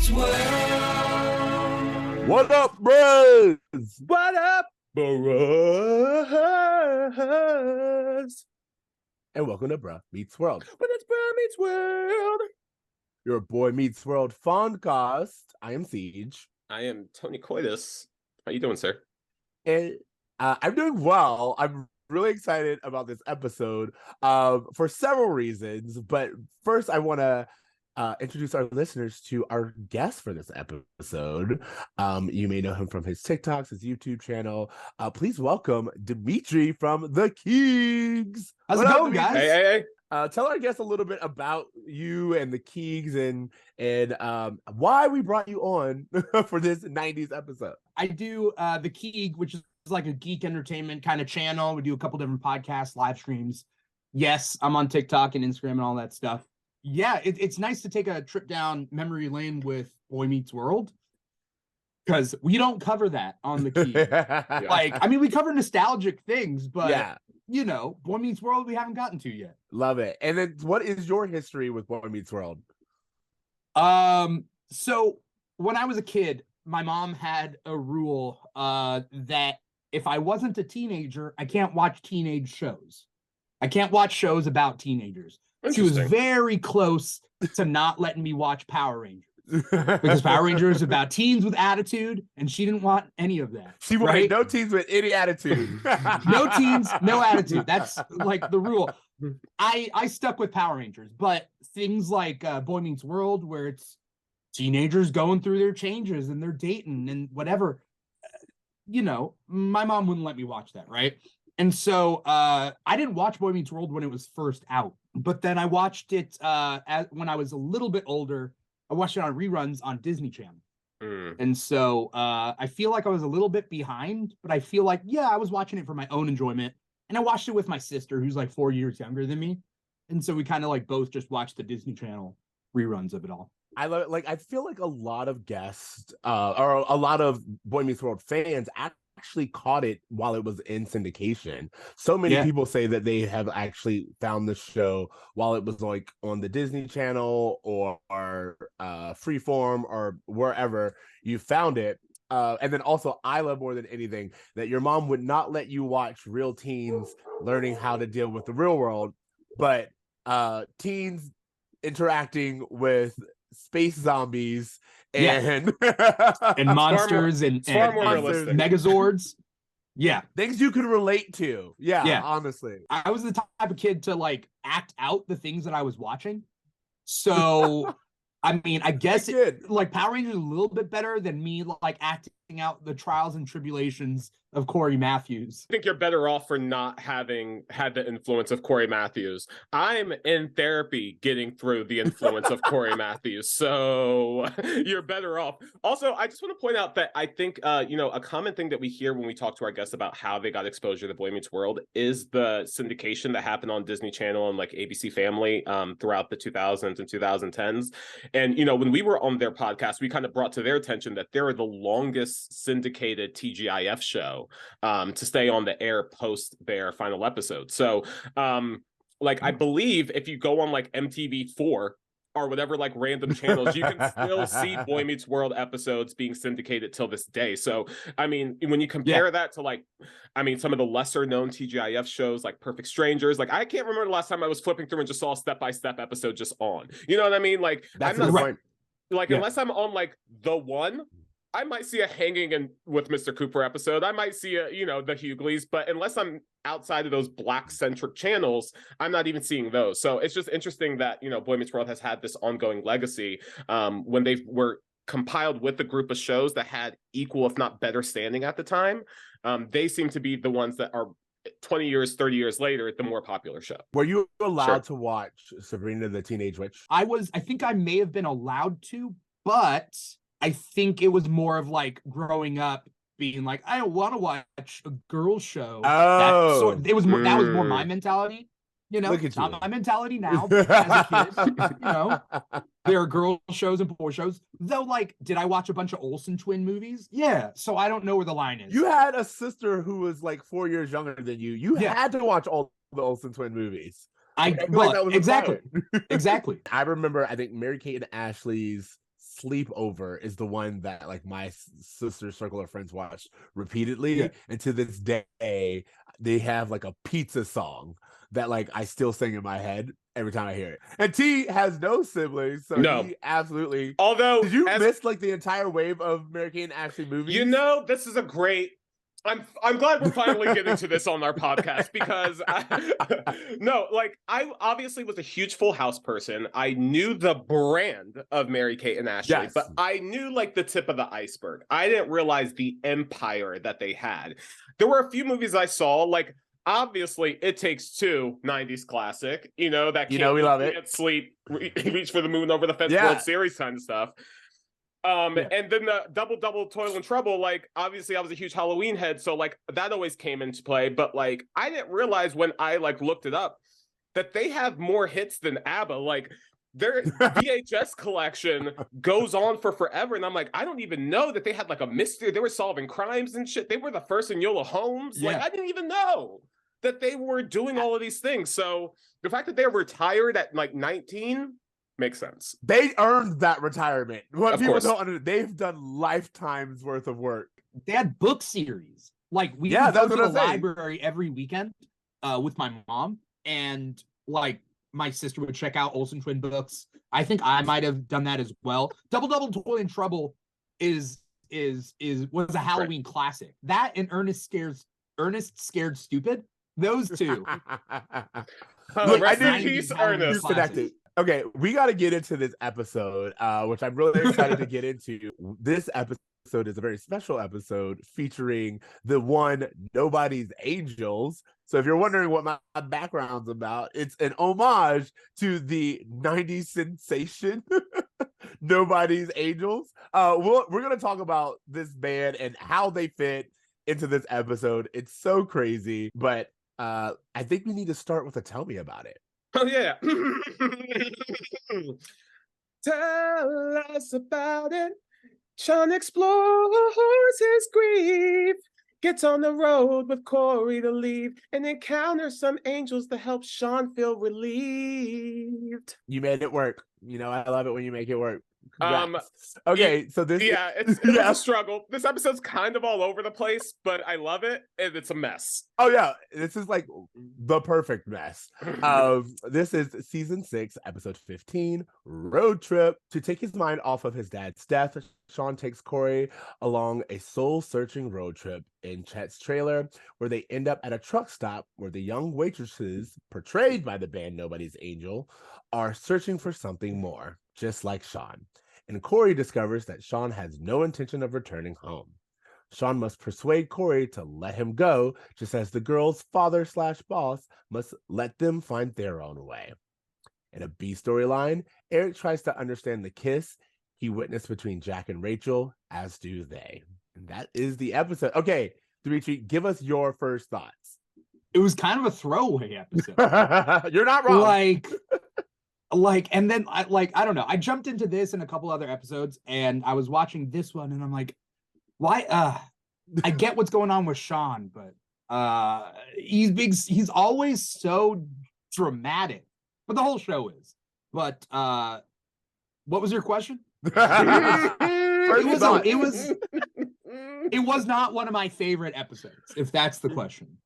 Meets World. What up, bros? What up, bros? And welcome to Bruh Meets World. But it's Bruh Meets World. Your boy Meets World Fancast. I am Ceej. I am Tony Coitus. How you doing, sir? And I'm doing well. I'm really excited about this episode for several reasons. But first, I want to introduce our listeners to our guest for this episode. You may know him from his TikToks, his YouTube channel. Please welcome Dimithri from the Keegs. How's it going, guys? Hey. Tell our guests a little bit about you and the Keegs and why we brought you on for this 90s episode. I do the Keeg, which is like a geek entertainment kind of channel. We do a couple different podcasts, live streams. Yes, I'm on TikTok and Instagram and all that stuff. Yeah, it's nice to take a trip down memory lane with Boy Meets World, because we don't cover that on the Keeg. Like, I mean, we cover nostalgic things, but yeah, you know, Boy Meets World we haven't gotten to yet. Love it. And then what is your history with Boy Meets World? So when I was a kid, my mom had a rule that if I wasn't a teenager, I can't watch teenage shows. I can't watch shows about teenagers. She was very close to not letting me watch Power Rangers. Because Power Rangers is about teens with attitude, and she didn't want any of that. She wanted no teens with any attitude. No teens, no attitude. That's like the rule. I stuck with Power Rangers, but things like Boy Meets World, where it's teenagers going through their changes and they're dating and whatever, you know, my mom wouldn't let me watch that, right? And so I didn't watch Boy Meets World when it was first out, but then I watched it when I was a little bit older. I watched it on reruns on Disney Channel. And so I feel like I was a little bit behind, but I feel like, yeah, I was watching it for my own enjoyment. And I watched it with my sister, who's like 4 years younger than me. And so we kind of like both just watched the Disney Channel reruns of it all. I love it. Like, I feel like a lot of guests or a lot of Boy Meets World fans actually caught it while it was in syndication. So many people say that they have actually found the show while it was like on the Disney Channel or Freeform or wherever you found it. And then also, I love more than anything that your mom would not let you watch real teens learning how to deal with the real world, but teens interacting with space zombies and and monsters and megazords. Yeah, things you can relate to. Yeah, honestly, I was the type of kid to like act out the things that I was watching. So I mean, I guess like Power Rangers is a little bit better than me like acting out the trials and tribulations of Cory Matthews. I think you're better off for not having had the influence of Cory Matthews. I'm in therapy getting through the influence of Cory Matthews, so you're better off. Also, I just want to point out that I think, you know, a common thing that we hear when we talk to our guests about how they got exposure to Boy Meets World is the syndication that happened on Disney Channel and like ABC Family throughout the 2000s and 2010s. And, you know, when we were on their podcast, we kind of brought to their attention that they were the longest syndicated TGIF show to stay on the air post their final episode. So like, I believe if you go on like MTV4 or whatever like random channels, you can still see Boy Meets World episodes being syndicated till this day. So I mean, when you compare that to like, I mean, some of the lesser known TGIF shows like Perfect Strangers, like I can't remember the last time I was flipping through and just saw a step-by-step episode just on, you know what I mean? Like, that's I'm not right. Like unless I'm on like The One, I might see a Hanging in with Mr. Cooper episode. I might see a, you know, the Hughleys, but unless I'm outside of those Black centric channels, I'm not even seeing those. So it's just interesting that, you know, Boy Meets World has had this ongoing legacy when they were compiled with a group of shows that had equal, if not better standing at the time. They seem to be the ones that are 20 years, 30 years later, the more popular show. Were you allowed to watch Sabrina the Teenage Witch? I think I may have been allowed to, but I think it was more of like growing up being like, I don't want to watch a girl show. Oh, that was more my mentality. You know, it's not my mentality now as a kid. You know, there are girl shows and boy shows. Though, like, did I watch a bunch of Olsen twin movies? Yeah. So I don't know where the line is. You had a sister who was like 4 years younger than you. You had to watch all the Olsen twin movies. Exactly. I remember, I think Mary Kate and Ashley's Sleepover is the one that like my sister's circle of friends watch repeatedly, and to this day they have like a pizza song that like I still sing in my head every time I hear it. And T has no siblings, so he absolutely. Although, did you miss like the entire wave of Mary-Kate and Ashley movies? You know, this is a great. I'm glad we're finally getting to this on our podcast because I obviously was a huge Full House person. I knew the brand of Mary-Kate and Ashley, but I knew like the tip of the iceberg. I didn't realize the empire that they had. There were a few movies I saw, like obviously It Takes Two, 90s classic, we love it. Can't Sleep, Reach for the Moon Over the Fence, World Series kind of stuff. And then the Double Toil and Trouble, like obviously I was a huge Halloween head, so like that always came into play, but like I didn't realize when I like looked it up that they have more hits than ABBA. Like their VHS collection goes on for forever, and I'm like, I don't even know that they had like a mystery. They were solving crimes and shit. They were the first Enola Holmes. Like I didn't even know that they were doing all of these things. So the fact that they're retired at like 19 makes sense. They earned that retirement. What people don't understand, they've done lifetimes worth of work. They had book series. Like we would go to the library every weekend with my mom, and like my sister would check out Olsen Twin books. I think I might have done that as well. Double Toil and Trouble was a Halloween classic. That and Ernest Scared Stupid. Those two. Look, I did peace, Ernest. Okay, we got to get into this episode, which I'm really excited to get into. This episode is a very special episode featuring the one Nobody's Angels. So if you're wondering what my background's about, it's an homage to the 90s sensation Nobody's Angels. We're going to talk about this band and how they fit into this episode. It's so crazy, but I think we need to start with a tell me about it. Oh, yeah. Tell us about it. Shawn explores his grief, gets on the road with Cory to leave, and encounters some angels to help Shawn feel relieved. You made it work. I love it when you make it work. Okay, so this it's a struggle. This episode's kind of all over the place, but I love it, and it's a mess. Oh yeah, this is like the perfect mess. This is season 6, episode 15, Road Trip. To take his mind off of his dad's death, Shawn takes Cory along a soul-searching road trip in Chet's trailer, where they end up at a truck stop where the young waitresses, portrayed by the band Nobody's Angel, are searching for something more, just like Shawn. And Cory discovers that Shawn has no intention of returning home. Shawn must persuade Cory to let him go, just as the girl's father/boss must let them find their own way. In a B storyline, Eric tries to understand the kiss he witnessed between Jack and Rachel, as do they. And that is the episode. Okay, Dimithri, give us your first thoughts. It was kind of a throwaway episode. You're not wrong. And then I don't know. I jumped into this and a couple other episodes, and I was watching this one, and I'm like, why? I get what's going on with Shawn, but he's always so dramatic. But the whole show is. But what was your question? It was not one of my favorite episodes, if that's the question.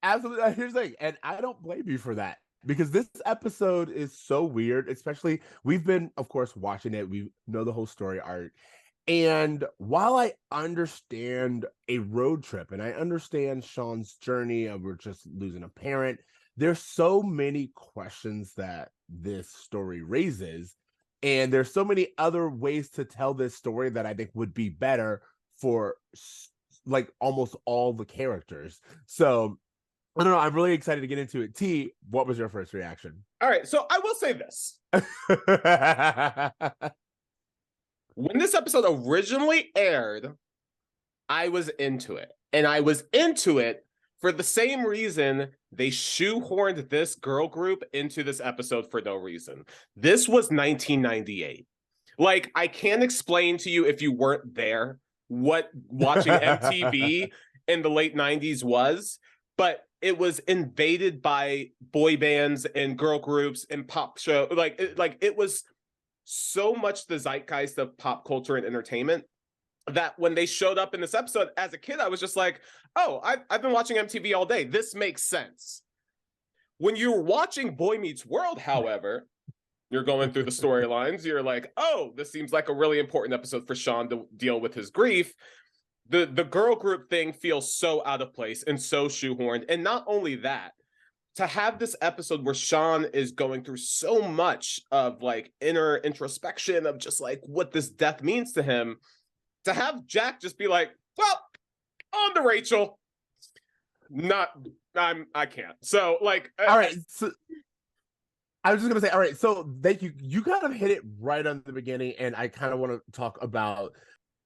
Absolutely. Here's the thing, and I don't blame you for that. Because this episode is so weird, especially we've been, of course, watching it. We know the whole story arc. And while I understand a road trip and I understand Shawn's journey of we're just losing a parent, there's so many questions that this story raises. And there's so many other ways to tell this story that I think would be better for like almost all the characters. So I don't know. I'm really excited to get into it. T, what was your first reaction? All right. So I will say this. When this episode originally aired, I was into it. And I was into it for the same reason they shoehorned this girl group into this episode for no reason. This was 1998. Like, I can't explain to you if you weren't there what watching MTV in the late 90s was, but it was invaded by boy bands and girl groups and pop show. It was so much the zeitgeist of pop culture and entertainment that when they showed up in this episode, as a kid, I was just like, oh, I've been watching MTV all day. This makes sense. When you're watching Boy Meets World, however, you're going through the storylines, you're like, oh, this seems like a really important episode for Shawn to deal with his grief. The girl group thing feels so out of place and so shoehorned. And not only that, to have this episode where Shawn is going through so much of like inner introspection of just like what this death means to him, to have Jack just be like, well, on to Rachel. I can't. So like, all right. So I was just gonna say, all right. So thank you. You kind of hit it right on the beginning, and I kind of want to talk about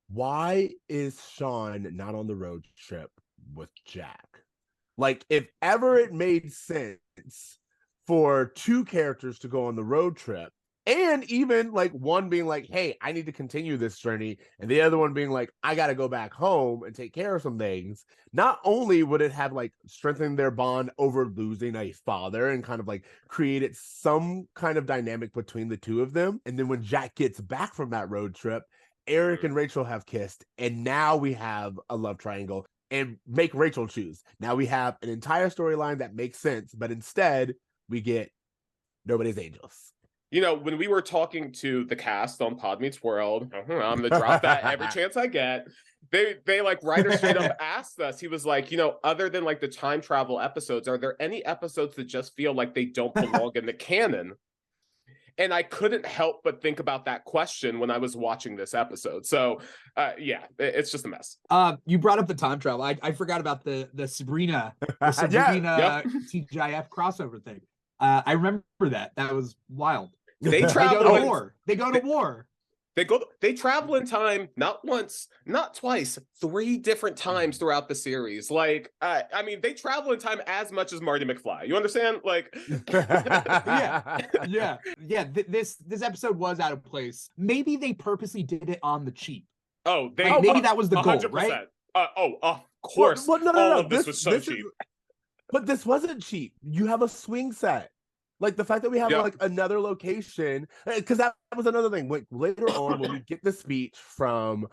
why is Shawn not on the road trip with Jack? Like, if ever it made sense for two characters to go on the road trip, and even like one being like, hey, I need to continue this journey, and the other one being like, I got to go back home and take care of some things, not only would it have like strengthened their bond over losing a father and kind of like created some kind of dynamic between the two of them. And then when Jack gets back from that road trip, Eric and Rachel have kissed, and now we have a love triangle, and make Rachel choose. Now we have an entire storyline that makes sense, but instead we get Nobody's Angels. You know, when we were talking to the cast on Pod Meets World, I'm gonna drop that every chance I get. They like writer straight up asked us. He was like, you know, other than like the time travel episodes, are there any episodes that just feel like they don't belong in the canon? And I couldn't help but think about that question when I was watching this episode. So, yeah, it's just a mess. You brought up the time travel. I forgot about the Sabrina TGIF crossover thing. I remember that. That was wild. They travel to war. They go to war. They travel in time not once, not twice, 3 different times throughout the series. Like, I mean, they travel in time as much as Marty McFly. You understand? Like, yeah. This episode was out of place. Maybe they purposely did it on the cheap. Oh, maybe that was the goal, 100%. Right? Of course. Well, no. All of this was so cheap. But this wasn't cheap. You have a swing set. Like the fact that we have like another location, because that was another thing. Like later on, when we get the speech from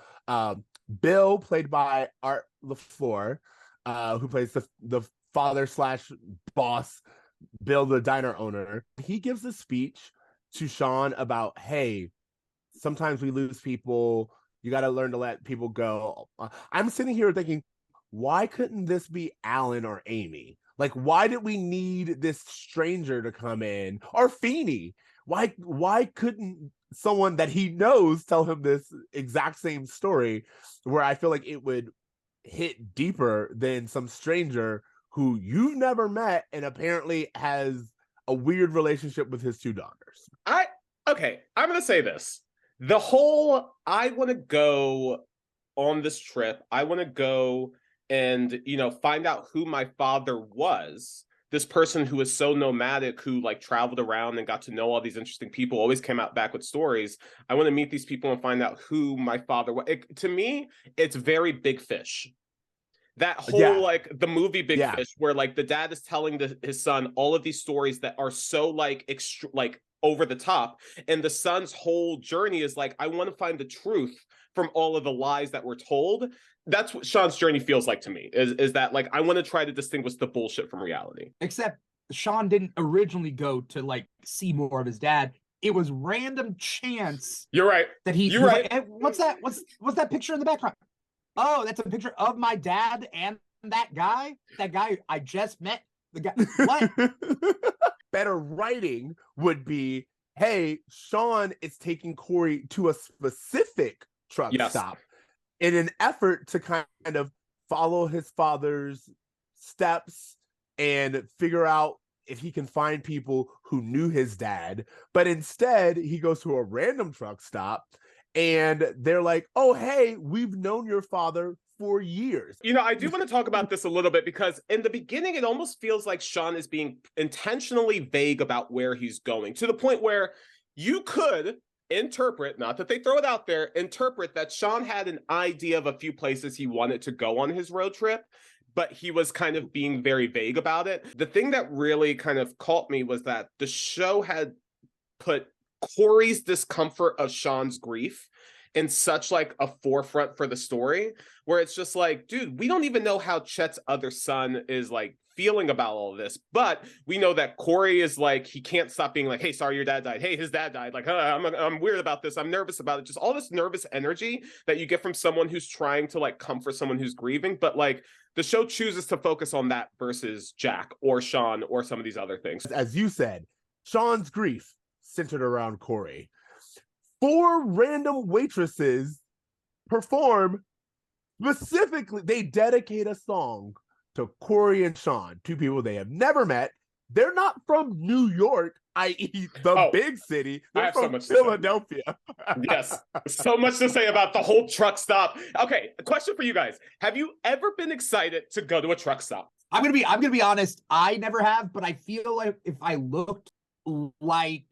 Bill, played by Art LaFleur, who plays the father / boss, Bill, the diner owner, he gives a speech to Shawn about, hey, sometimes we lose people. You got to learn to let people go. I'm sitting here thinking, why couldn't this be Alan or Amy? Like, why did we need this stranger to come in? Or Feeney? Why couldn't someone that he knows tell him this exact same story, where I feel like it would hit deeper than some stranger who you've never met and apparently has a weird relationship with his 2 daughters? Okay, I'm going to say this. The whole, I want to go on this trip. I want to go and, you know, find out who my father was. This person who was so nomadic, who like traveled around and got to know all these interesting people, always came out back with stories. I want to meet these people and find out who my father was. To me, it's very Big Fish. That whole like the movie Big Fish, where like the dad is telling his son all of these stories that are so like over the top, and the son's whole journey is like, I want to find the truth from all of the lies that were told. That's what Shawn's journey feels like to me, is that like I want to try to distinguish the bullshit from reality. Except Shawn didn't originally go to like see more of his dad. It was random chance. You're right. That you're right. Like, hey, what's that? What's that picture in the background? Oh, that's a picture of my dad and that guy. That guy I just met. The guy. What? Better writing would be, hey, Shawn is taking Cory to a specific truck stop in an effort to kind of follow his father's steps and figure out if he can find people who knew his dad. But instead, he goes to a random truck stop and they're like, oh, hey, we've known your father for years. You know, I do want to talk about this a little bit, because in the beginning, it almost feels like Shawn is being intentionally vague about where he's going, to the point where you could interpret, not that they throw it out there, interpret that Shawn had an idea of a few places he wanted to go on his road trip, but he was kind of being very vague about it. The thing that really kind of caught me was that the show had put Cory's discomfort of Shawn's grief in such like a forefront for the story, where it's just like, dude, we don't even know how Chet's other son is like feeling about all of this, but we know that Cory is like, he can't stop being like, hey, sorry your dad died, hey, his dad died, like, I'm weird about this, I'm nervous about it, just all this nervous energy that you get from someone who's trying to like comfort someone who's grieving. But like the show chooses to focus on that versus Jack or Shawn or some of these other things. As you said, Shawn's grief centered around Cory. 4 random waitresses perform specifically, they dedicate a song to Cory and Shawn, 2 people they have never met. They're not from New York, i.e. the big city. They're from Philadelphia. Yes, so much to say about the whole truck stop. Okay, a question for you guys. Have you ever been excited to go to a truck stop? I'm gonna be honest, I never have, but I feel like if I looked like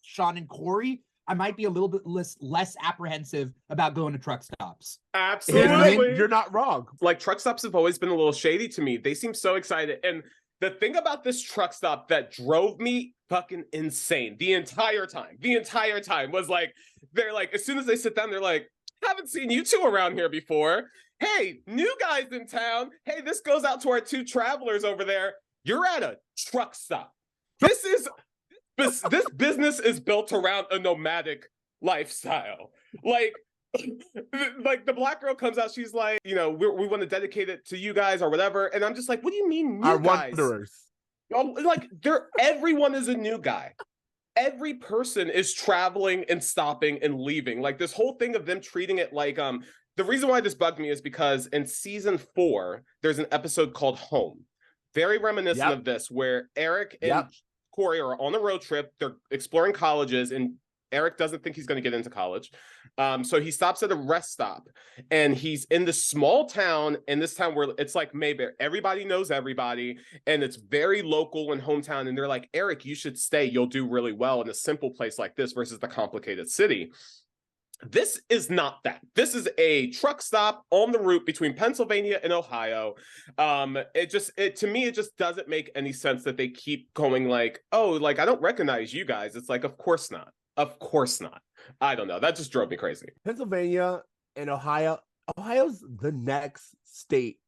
Shawn and Cory, I might be a little bit less apprehensive about going to truck stops. Absolutely. You're not wrong. Like, truck stops have always been a little shady to me. They seem so excited. And the thing about this truck stop that drove me fucking insane the entire time was like, they're like, as soon as they sit down, they're like, haven't seen you two around here before. Hey, new guys in town. Hey, this goes out to our 2 travelers over there. You're at a truck stop. This business is built around a nomadic lifestyle. Like the black girl comes out, she's like, you know, we want to dedicate it to you guys or whatever. And I'm just like, what do you mean new guys? Wanderers. Like, everyone is a new guy. Every person is traveling and stopping and leaving. Like, this whole thing of them treating it like, the reason why this bugged me is because in season 4, there's an episode called Home. Very reminiscent of this, where Eric and Cory are on a road trip. They're exploring colleges, and Eric doesn't think he's going to get into college. So he stops at a rest stop, and he's in this small town, in this town where it's like Mayberry. Everybody knows everybody, and it's very local and hometown. And they're like, Eric, you should stay. You'll do really well in a simple place like this versus the complicated city. This is not that. This is a truck stop on the route between Pennsylvania and Ohio. To me, it just doesn't make any sense that they keep going like, oh, like, I don't recognize you guys. It's like, of course not. Of course not. I don't know. That just drove me crazy. Pennsylvania and Ohio's the next state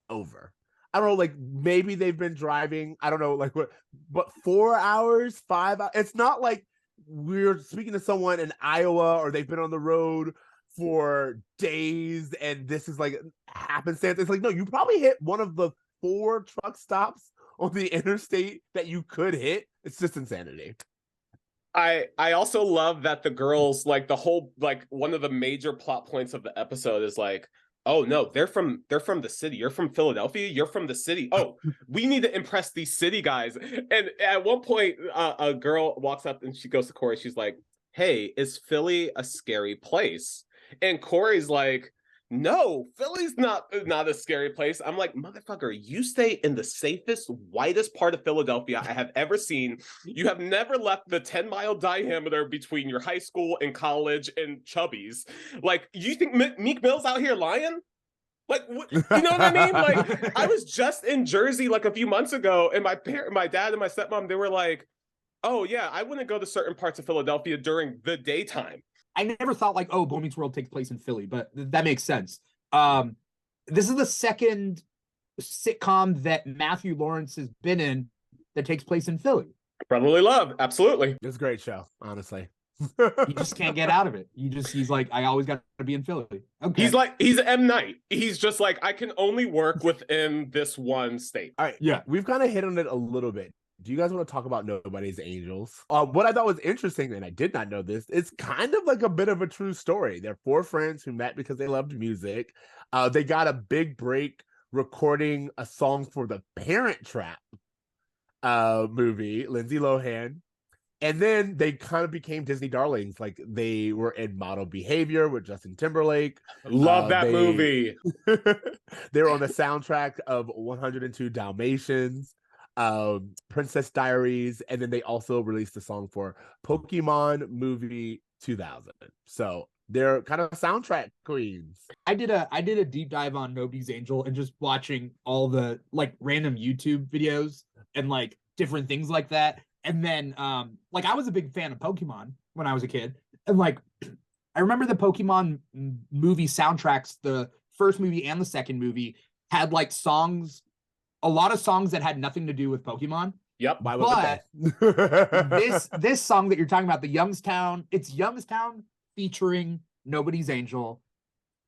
over. I don't know, like, maybe they've been driving, I don't know, like, what, but 4 hours, 5 hours? It's not like we're speaking to someone in Iowa or they've been on the road for days and this is like happenstance. It's like, no, you probably hit one of the 4 truck stops on the interstate that you could hit. It's just insanity. I also love that the girls, like, the whole, like, one of the major plot points of the episode is like, oh no, they're from the city. You're from Philadelphia. You're from the city. Oh, we need to impress these city guys. And at one point, a girl walks up and she goes to Cory. She's like, hey, is Philly a scary place? And Cory's like, no, Philly's not a scary place. I'm like, motherfucker, you stay in the safest, whitest part of Philadelphia I have ever seen. You have never left the 10-mile diameter between your high school and college and Chubby's. Like, you think Meek Mill's out here lying? Like, you know what I mean? Like, I was just in Jersey like a few months ago, and my dad and my stepmom, they were like, oh yeah, I wouldn't go to certain parts of Philadelphia during the daytime. I never thought like, oh, Boy Meets World takes place in Philly, but that makes sense. This is the second sitcom that Matthew Lawrence has been in that takes place in Philly. Brotherly Love, absolutely. It's a great show, honestly. You just can't get out of it. He's like, I always got to be in Philly. Okay. He's M. Night. He's just like, I can only work within this one state. All right. Yeah. We've kind of hit on it a little bit. Do you guys want to talk about Nobody's Angels? What I thought was interesting, and I did not know this, it's kind of like a bit of a true story. They're 4 friends who met because they loved music. They got a big break recording a song for the Parent Trap movie, Lindsay Lohan. And then they kind of became Disney darlings. Like, they were in Model Behavior with Justin Timberlake. Love that movie. They were on the soundtrack of 102 Dalmatians. Princess Diaries, and then they also released a song for Pokemon movie 2000. So they're kind of soundtrack queens. I did a deep dive on Nobody's Angel and just watching all the like random YouTube videos and like different things like that. And then like I was a big fan of Pokemon when I was a kid. And like, I remember the Pokemon movie soundtracks, the first movie and the second movie had like songs, a lot of songs that had nothing to do with Pokemon. Yep. But this song that you're talking about, the Youngstown, it's Youngstown featuring Nobody's Angel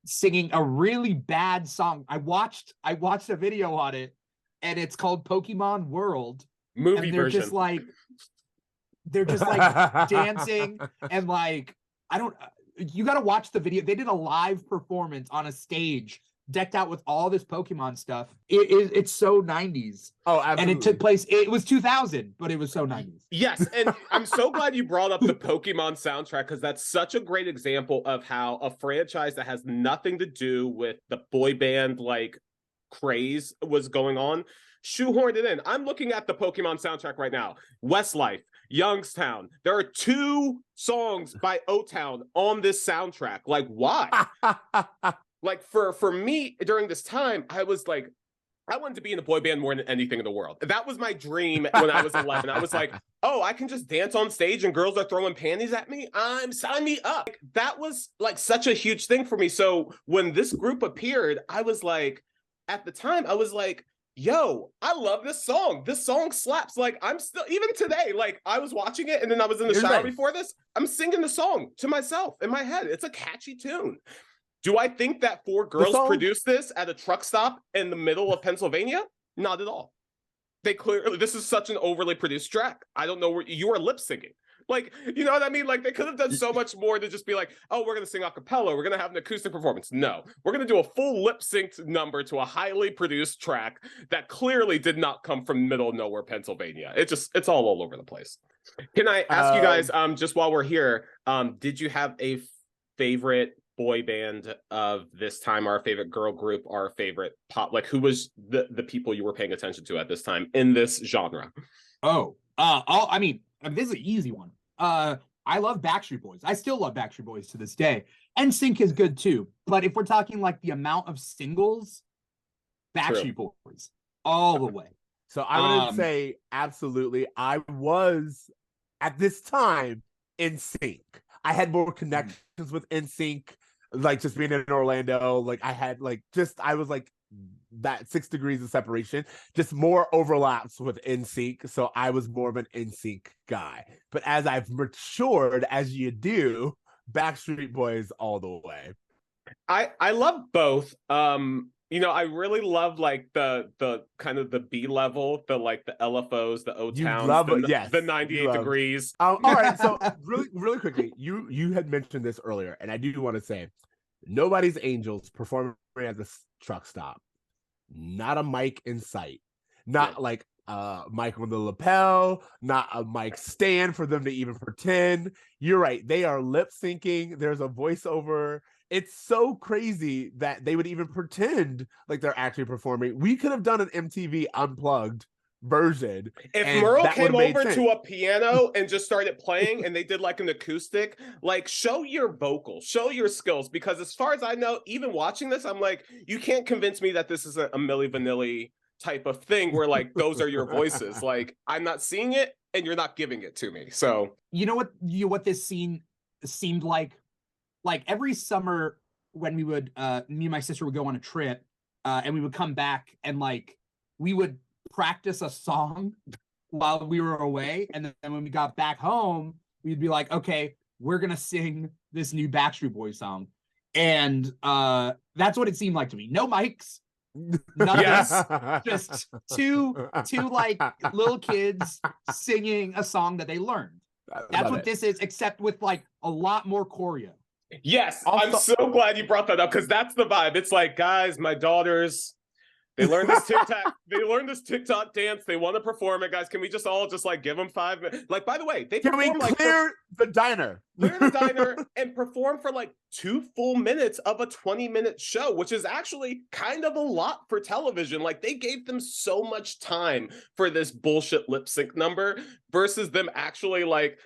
singing a really bad song. I watched a video on it, and it's called Pokemon World. Movie and they're version. They're just like dancing and like, you got to watch the video. They did a live performance on a stage decked out with all this Pokemon stuff. It's so 90s. Oh, absolutely. And it took place, it was 2000, but it was so 90s. Yes, and I'm so glad you brought up the Pokemon soundtrack, because that's such a great example of how a franchise that has nothing to do with the boy band like craze was going on, shoehorned it in. I'm looking at the Pokemon soundtrack right now. Westlife, Youngstown. There are 2 songs by O-Town on this soundtrack. Like, why? Like, for me, during this time, I was like, I wanted to be in a boy band more than anything in the world. That was my dream when I was 11. I was like, oh, I can just dance on stage and girls are throwing panties at me? Sign me up. Like, that was like such a huge thing for me. So when this group appeared, I was like, at the time, I was like, yo, I love this song. This song slaps. Like, I'm still, even today, like, I was watching it and then I was in the shower before this. I'm singing the song to myself in my head. It's a catchy tune. Do I think that 4 girls produced this at a truck stop in the middle of Pennsylvania? Not at all. They clearly, this is such an overly produced track. I don't know where you are lip syncing. Like, you know what I mean? Like, they could have done so much more to just be like, oh, we're going to sing a cappella. We're going to have an acoustic performance. No, we're going to do a full lip synced number to a highly produced track that clearly did not come from middle of nowhere, Pennsylvania. It's all over the place. Can I ask you guys, just while we're here, did you have a favorite boy band of this time, our favorite girl group, our favorite pop? Like, who was the people you were paying attention to at this time in this genre? I mean, this is an easy one. I love Backstreet Boys. I still love Backstreet Boys to this day. NSYNC is good too. But if we're talking like the amount of singles, Backstreet Boys all the way. So I would say absolutely. I was at this time NSYNC. I had more connections with NSYNC, like just being in Orlando. Like I had I was like that 6 degrees of separation, just more overlaps with NSYNC. So I was more of an NSYNC guy. But as I've matured, as you do, Backstreet Boys all the way. I love both. You know, I really love like the kind of the B level, the like the LFOs, the O-Towns, the 98 degrees. All right, so really quickly, you had mentioned this earlier, and I do want to say, Nobody's Angels performing at the truck stop, not a mic in sight, not like a mic on the lapel, not a mic stand for them to even pretend. You're right, they are lip syncing. There's a voiceover. It's so crazy that they would even pretend like they're actually performing. We could have done an MTV Unplugged version. If Merle came over to a piano and just started playing and they did like an acoustic, like show your vocals, show your skills. Because as far as I know, even watching this, I'm like, you can't convince me that this is a Milli Vanilli type of thing where like those are your voices. Like I'm not seeing it and you're not giving it to me. So you know what this scene seemed like every summer when we would me and my sister would go on a trip and we would come back and like we would practice a song while we were away, and then when we got back home we'd be like, okay, we're gonna sing this new Backstreet Boys song. And that's what it seemed like to me. No mics, nothing. Just two like little kids singing a song that they learned. That's what this is, except with like a lot more choreo. Yes, also, I'm so glad you brought that up, because that's the vibe. It's like, guys, my daughters, they learned this TikTok dance. They want to perform it, guys. Can we just all just like give them 5 minutes? Like, by the way, they can we clear the diner? Clear the diner and perform for like 2 full minutes of a 20-minute show, which is actually kind of a lot for television. Like they gave them so much time for this bullshit lip sync number versus them actually like,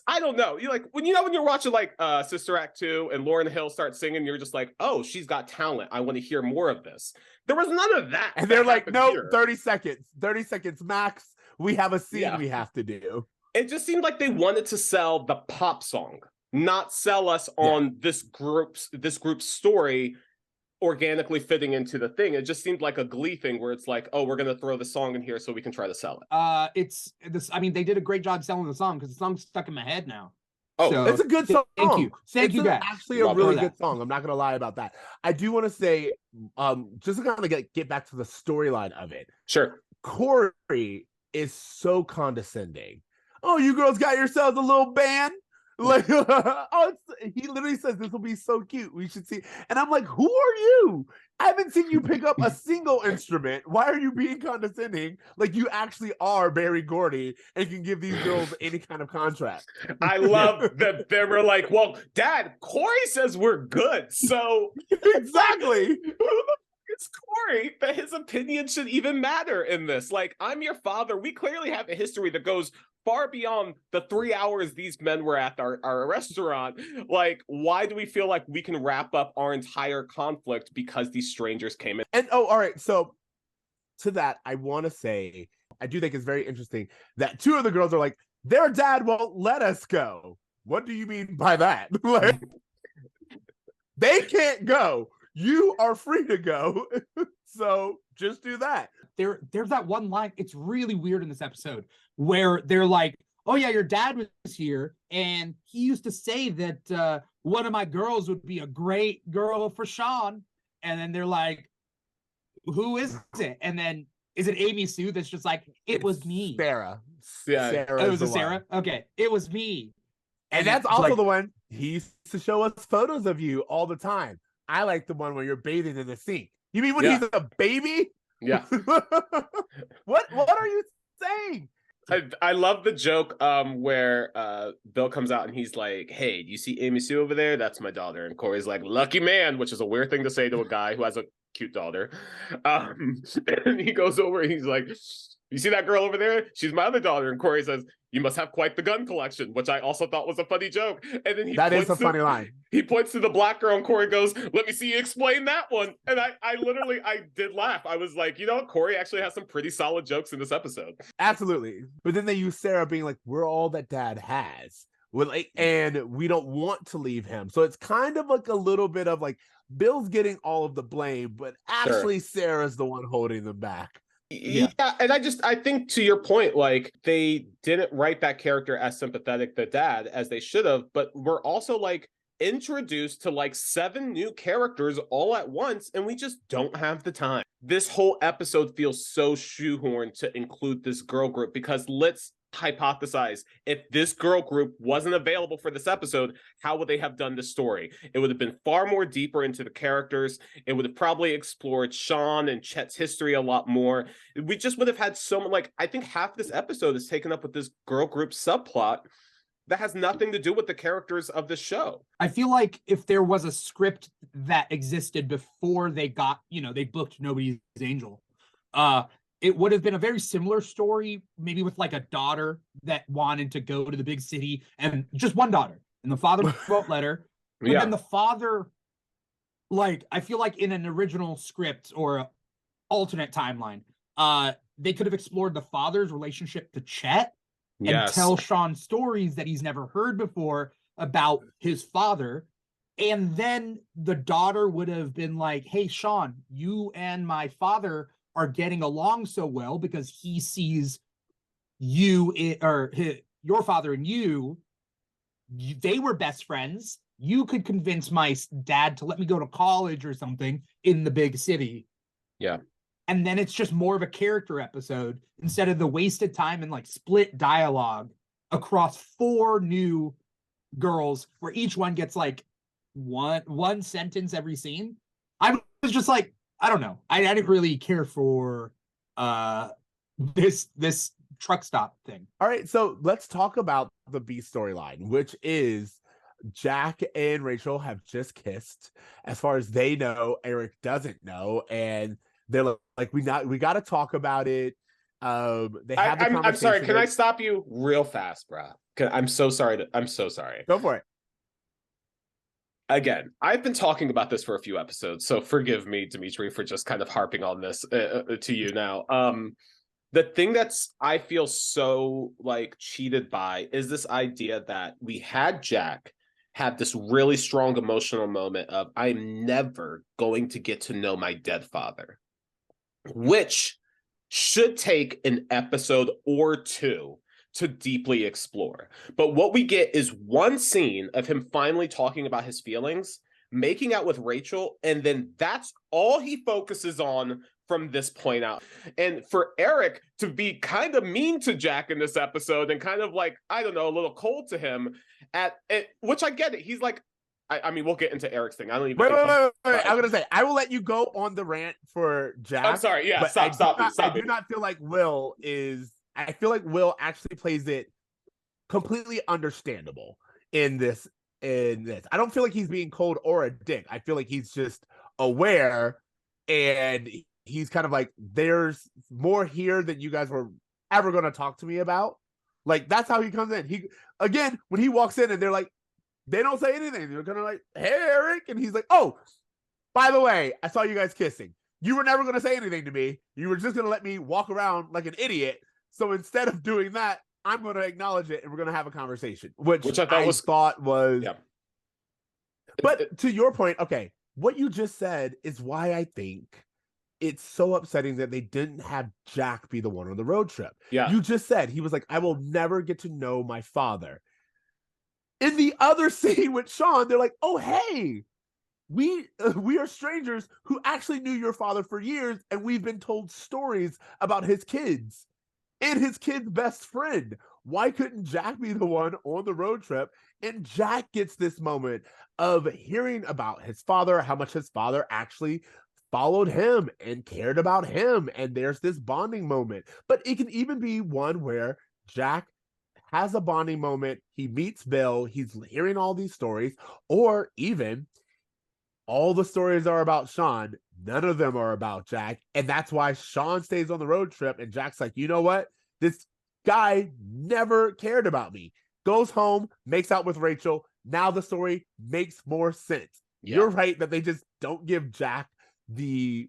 I don't know. You like when you're watching like Sister Act 2 and Lauryn Hill starts singing, you're just like, oh, she's got talent. I want to hear more of this. There was none of that. And they're like, no, here. 30 seconds max. We have a scene we have to do. It just seemed like they wanted to sell the pop song, not sell us on this group's story organically fitting into the thing. It just seemed like a Glee thing where it's like, oh, we're gonna throw the song in here so we can try to sell it. It's this. I mean, they did a great job selling the song because the song's stuck in my head now. Oh, so, it's a good song. Thank you, guys. Actually, a really good song. I'm not gonna lie about that. I do want to say, just to kind of get back to the storyline of it. Sure, Cory is so condescending. Oh, you girls got yourselves a little band. Like, he literally says this will be so cute. We should see. And I'm like, who are you? I haven't seen you pick up a single instrument. Why are you being condescending? Like you actually are Barry Gordy and can give these girls any kind of contract. I love that they were like, well, Dad, Cory says we're good. So exactly. Who the it's Cory that his opinion should even matter in this? Like, I'm your father. We clearly have a history that goes far beyond the 3 hours these men were at our restaurant. Like, why do we feel like we can wrap up our entire conflict because these strangers came in? And all right, so to that, I want to say, I do think it's very interesting that two of the girls are like, their dad won't let us go. What do you mean by that? Like, they can't go. You are free to go. So just do that. There's that one line. It's really weird in this episode where they're like, oh yeah, your dad was here and he used to say that one of my girls would be a great girl for Shawn. And then they're like, who is it? And then is it Amy Sue that's just like, it was me. Sarah. Yeah. Sarah it was a Sarah? One. Okay. It was me. And that's also like, the one he used to show us photos of you all the time. I like the one where you're bathing in the sink. You mean when he's a baby? Yeah. What are you saying? I love the joke where Bill comes out and he's like, hey, do you see Amy Sue over there? That's my daughter. And Cory's like, lucky man, which is a weird thing to say to a guy who has a cute daughter. And he goes over and he's like, you see that girl over there? She's my other daughter. And Cory says, you must have quite the gun collection, which I also thought was a funny joke. And then that is a funny line. He points to the black girl and Cory goes, let me see you explain that one. And I literally did laugh. I was like, you know, Cory actually has some pretty solid jokes in this episode. Absolutely. But then they use Sarah being like, we're all that dad has. And we don't want to leave him. So it's kind of like a little bit of like, Bill's getting all of the blame, but actually Sarah's the one holding them back. Yeah, and I think to your point, like they didn't write that character as sympathetic to dad as they should have, but we're also like introduced to like 7 new characters all at once, and we just don't have the time. This whole episode feels so shoehorned to include this girl group because let's hypothesize if this girl group wasn't available for this episode, how would they have done this story? It would have been far more deeper into the characters. It would have probably explored Shawn and Chet's history a lot more. We just would have had so much, like, I think half this episode is taken up with this girl group subplot that has nothing to do with the characters of the show. I feel like if there was a script that existed before they got, they booked Nobody's Angel, it would have been a very similar story, maybe with like a daughter that wanted to go to the big city and just one daughter. And the father won't let her. But then the father, like, I feel like in an original script or an alternate timeline, they could have explored the father's relationship to Chet and tell Shawn stories that he's never heard before about his father. And then the daughter would have been like, hey, Shawn, you and my father are getting along so well because he sees your father and you, they were best friends. You could convince my dad to let me go to college or something in the big city. Yeah. And then it's just more of a character episode instead of the wasted time and like split dialogue across 4 new girls where each one gets like one sentence every scene. I was just like, I don't know. I didn't really care for this truck stop thing. All right, so let's talk about the B storyline, which is Jack and Rachel have just kissed. As far as they know, Eric doesn't know, and they're like, we got to talk about it. They have the conversation. I'm sorry. Can I stop you real fast, bro? I'm so sorry. I'm so sorry. Go for it. Again, I've been talking about this for a few episodes, so forgive me, Dimithri, for just kind of harping on this to you now. The thing that's I feel so like cheated by is this idea that we had Jack have this really strong emotional moment of I'm never going to get to know my dead father, which should take an episode or two to deeply explore. But what we get is one scene of him finally talking about his feelings, making out with Rachel, and then that's all he focuses on from this point out. And for Eric to be kind of mean to Jack in this episode and kind of like, I don't know, a little cold to him at it, which I get it. He's like, I mean, we'll get into Eric's thing. I don't even wait. I'm gonna say I will let you go on the rant for Jack. I'm sorry. Yeah, stop. I do not feel like Will is. I feel like Will actually plays it completely understandable in this. I don't feel like he's being cold or a dick. I feel like he's just aware, and he's kind of like, there's more here than you guys were ever going to talk to me about. Like, that's how he comes in. He, again, when he walks in and they're like, they don't say anything. They're kind of like, hey, Eric. And he's like, oh, by the way, I saw you guys kissing. You were never going to say anything to me. You were just going to let me walk around like an idiot. So instead of doing that, I'm going to acknowledge it and we're going to have a conversation, which I thought was. Yeah. But to your point, okay, what you just said is why I think it's so upsetting that they didn't have Jack be the one on the road trip. Yeah. You just said, he was like, I will never get to know my father. In the other scene with Shawn, they're like, oh, hey, we are strangers who actually knew your father for years, and we've been told stories about his kids and his kid's best friend. Why couldn't Jack be the one on the road trip? And Jack gets this moment of hearing about his father, how much his father actually followed him and cared about him. And there's this bonding moment. But it can even be one where Jack has a bonding moment. He meets Bill. He's hearing all these stories. Or even all the stories are about Shawn. None of them are about Jack. And that's why Shawn stays on the road trip. And Jack's like, you know what? This guy never cared about me. Goes home, makes out with Rachel. Now the story makes more sense. Yeah. You're right that they just don't give Jack the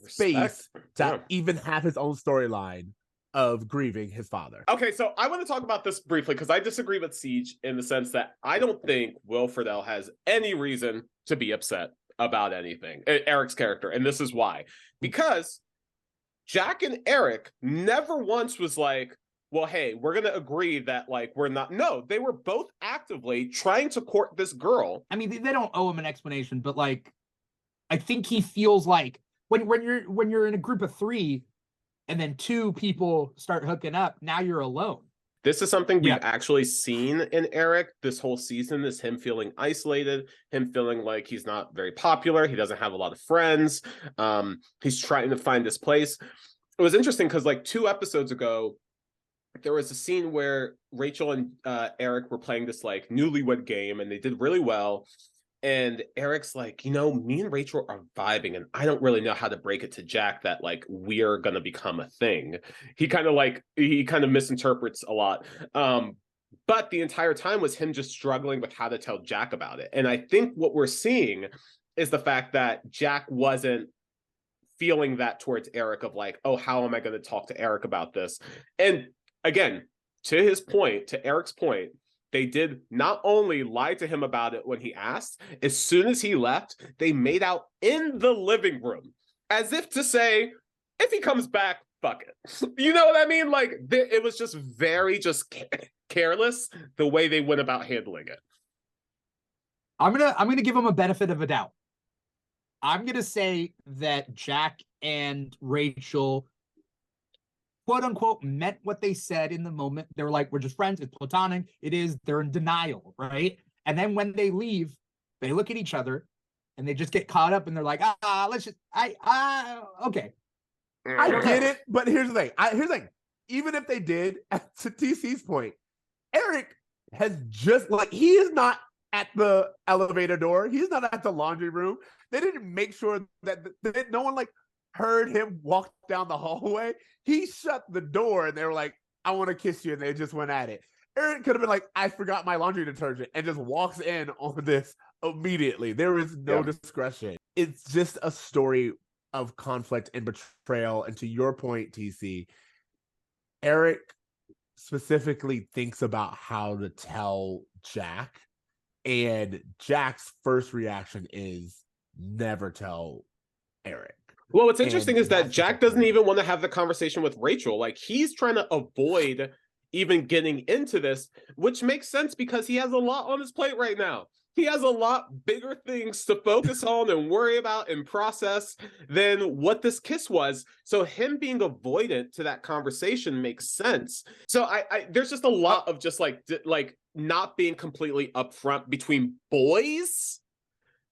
space to even have his own storyline of grieving his father. Okay, so I want to talk about this briefly because I disagree with Ceej in the sense that I don't think Will Friedle has any reason to be upset about anything, Eric's character, and this is why. Because Jack and Eric never once was like, well, hey, we're going to agree that, like, we're not. No, they were both actively trying to court this girl. I mean, they don't owe him an explanation, but, like, I think he feels like when you're in a group of three and then two people start hooking up, now you're alone. This is something we've actually seen in Eric this whole season, is him feeling isolated, him feeling like he's not very popular. He doesn't have a lot of friends. He's trying to find his place. It was interesting because, like, 2 episodes ago, there was a scene where Rachel and Eric were playing this, like, newlywed game, and they did really well. And Eric's like, you know, me and Rachel are vibing, and I don't really know how to break it to Jack that, like, we're going to become a thing. He kind of misinterprets a lot. But the entire time was him just struggling with how to tell Jack about it. And I think what we're seeing is the fact that Jack wasn't feeling that towards Eric of like, oh, how am I going to talk to Eric about this? And again, to Eric's point, they did not only lie to him about it when he asked, as soon as he left, they made out in the living room, as if to say, if he comes back, fuck it. You know what I mean? Like, it was just very careless the way they went about handling it. I'm gonna give him a benefit of a doubt. I'm gonna say that Jack and Rachel, quote unquote, meant what they said in the moment. They were like, we're just friends, it's platonic. It is, they're in denial, right? And then when they leave, they look at each other and they just get caught up and they're like, okay. I get it, but here's the thing. Even if they did, to TC's point, Eric has just, like, he is not at the elevator door. He's not at the laundry room. They didn't make sure that no one, like, heard him walk down the hallway. He shut the door and they were like, I want to kiss you. And they just went at it. Eric could have been like, I forgot my laundry detergent, and just walks in on this immediately. There is no discretion. It's just a story of conflict and betrayal. And to your point, TC, Eric specifically thinks about how to tell Jack, and Jack's first reaction is never tell Eric. Well, what's interesting is that Jack doesn't even want to have the conversation with Rachel. Like, he's trying to avoid even getting into this, which makes sense because he has a lot on his plate right now. He has a lot bigger things to focus on and worry about and process than what this kiss was. So him being avoidant to that conversation makes sense. So I there's just a lot of just like not being completely upfront between boys